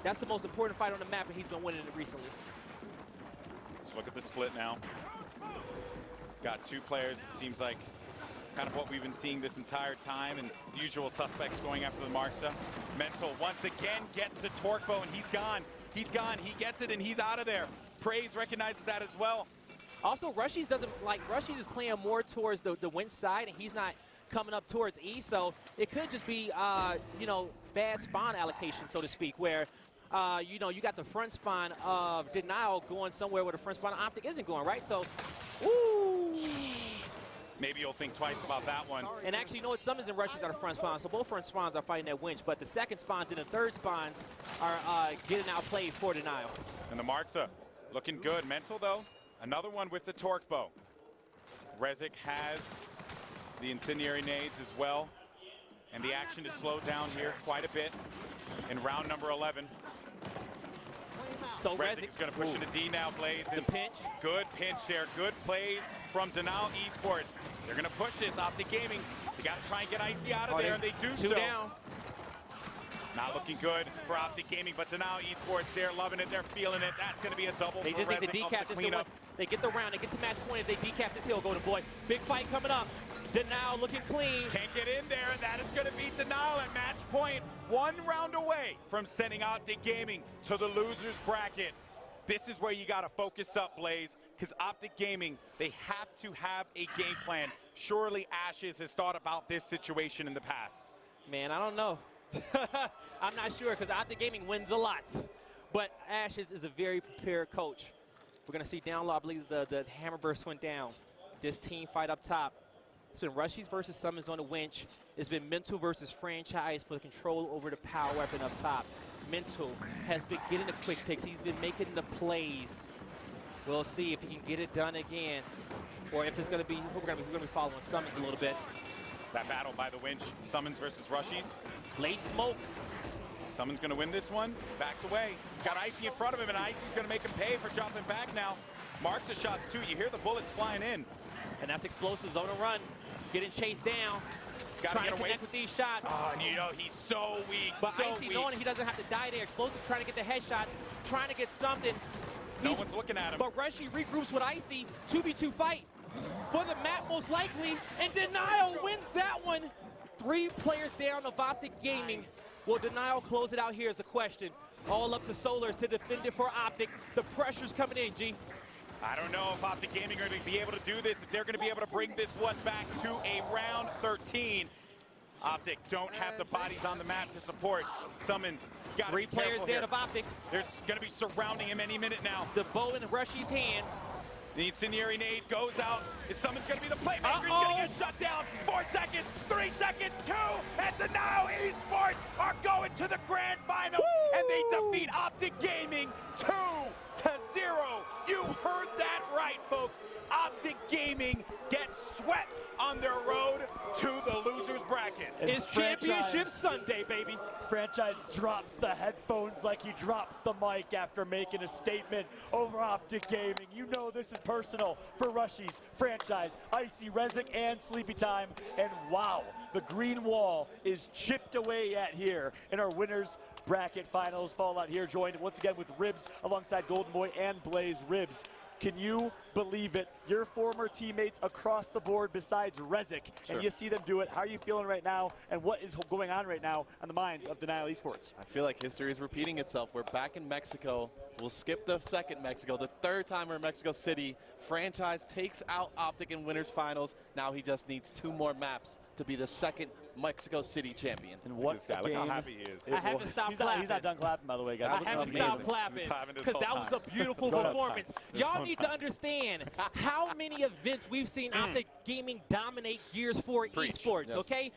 That's the most important fight on the map, and he's been winning it recently. Let's look at the split now. Got 2 players. It seems like kind of what we've been seeing this entire time, and the usual suspects going after the Marksa. Mental once again gets the torque bow, and he's gone. He's gone. He gets it, and he's out of there. Praise recognizes that as well. Also, Rushies Rushies is playing more towards the winch side, and he's not coming up towards E, so it could just be, you know, bad spawn allocation, so to speak, where you know, you got the front spawn of Denial going somewhere where the front spawn of Optic isn't going, right? So, ooh. Maybe you'll think twice about that one. And actually, you know what? Summons and Rushies are the front spawns, so both front spawns are fighting that winch, but the second spawns and the third spawns are getting outplayed for Denial. And the Marksa looking good. Mental, though, another one with the torque bow. Rezik has the incendiary nades as well, and the action is slowed down here quite a bit in round number 11. So Rezik's going to push into D now, Blaze. The pinch. Good pinch there. Good plays from Denial Esports. They're going to push this. Optic Gaming, they got to try and get Icy out of there, and they do so. 2 down. Not looking good for Optic Gaming, but Denial Esports, they're loving it. They're feeling it. That's going to be a double. They just need to decap this hill. They get the round. They get to match point. If they decap this hill, go to boy. Big fight coming up. Denial looking clean. Can't get in there. That is going to beat Denial at match point. 1 round away from sending Optic Gaming to the losers bracket. This is where you got to focus up, Blaze, because Optic Gaming, they have to have a game plan. Surely Ashes has thought about this situation in the past. Man, I don't know. I'm not sure, because Optic Gaming wins a lot. But Ashes is a very prepared coach. We're going to see down low. I believe the hammer burst went down. This team fight up top. It's been Rushies versus Summons on the winch. It's been Mental versus Franchise for the control over the power weapon up top. Mental has been getting the quick picks. He's been making the plays. We'll see if he can get it done again, or if it's going to be, we're going to be following Summons a little bit. That battle by the winch, Summons versus Rushies. Late smoke. Summons going to win this one. Backs away. He's got Icy in front of him, and Icy's going to make him pay for jumping back now. Marks the shots too. You hear the bullets flying in. And that's explosive zone and run. Getting chased down. Gotta Trying get to away. connect with these shots. Oh, and you know, he's so weak. But so Icy weak. knowing he doesn't have to die there. Explosive trying to get the headshots, trying to get something. No one's looking at him. But Rushy regroups with Icy. 2v2 fight for the map most likely. And Denial wins that one. 3 players down of Optic Gaming. Will Denial close it out? Here's the question. All up to Solars to defend it for Optic. The pressure's coming in, G. I don't know if Optic Gaming are going to be able to do this, if they're going to be able to bring this one back to a round 13. Optic don't have the bodies on the map to support. Summons, got 3 players dead of Optic. They're going to be surrounding him any minute now. The bow in Rushy's hands. The incendiary nade goes out. Is Summons going to be the playmaker? He's going to get shut down. 4 seconds, 3 seconds, 2, and so now Esports are going to the grand finals, and they defeat Optic Gaming 2-0. You heard that right, folks. Optic Gaming gets swept on their road to the loser's bracket. It's Championship Sunday, baby. Franchise drops the headphones like he drops the mic after making a statement over Optic Gaming. You know this is personal for Rushy's Franchise, Icy, Rezik, and Sleepy Time. And wow, the green wall is chipped away at here in our winners bracket finals. Fallout here joined once again with Ribs alongside Golden Boy and Blaze. Ribs, can you believe it? Your former teammates across the board besides Rezik, and you see them do it. How are you feeling right now, and what is going on right now on the minds of Denial Esports? I feel like history is repeating itself. We're back in Mexico. We'll skip the second Mexico. The third time we're in Mexico City. Franchise takes out Optic in winners finals. Now he just needs 2 more maps to be the second Mexico City champion. And what This guy, look how happy he is. I haven't stopped clapping. He's not done clapping, by the way, guys. I haven't stopped clapping because that was a beautiful performance. Y'all need to understand how many events we've seen Optic Gaming dominate Gears 4 Esports, okay?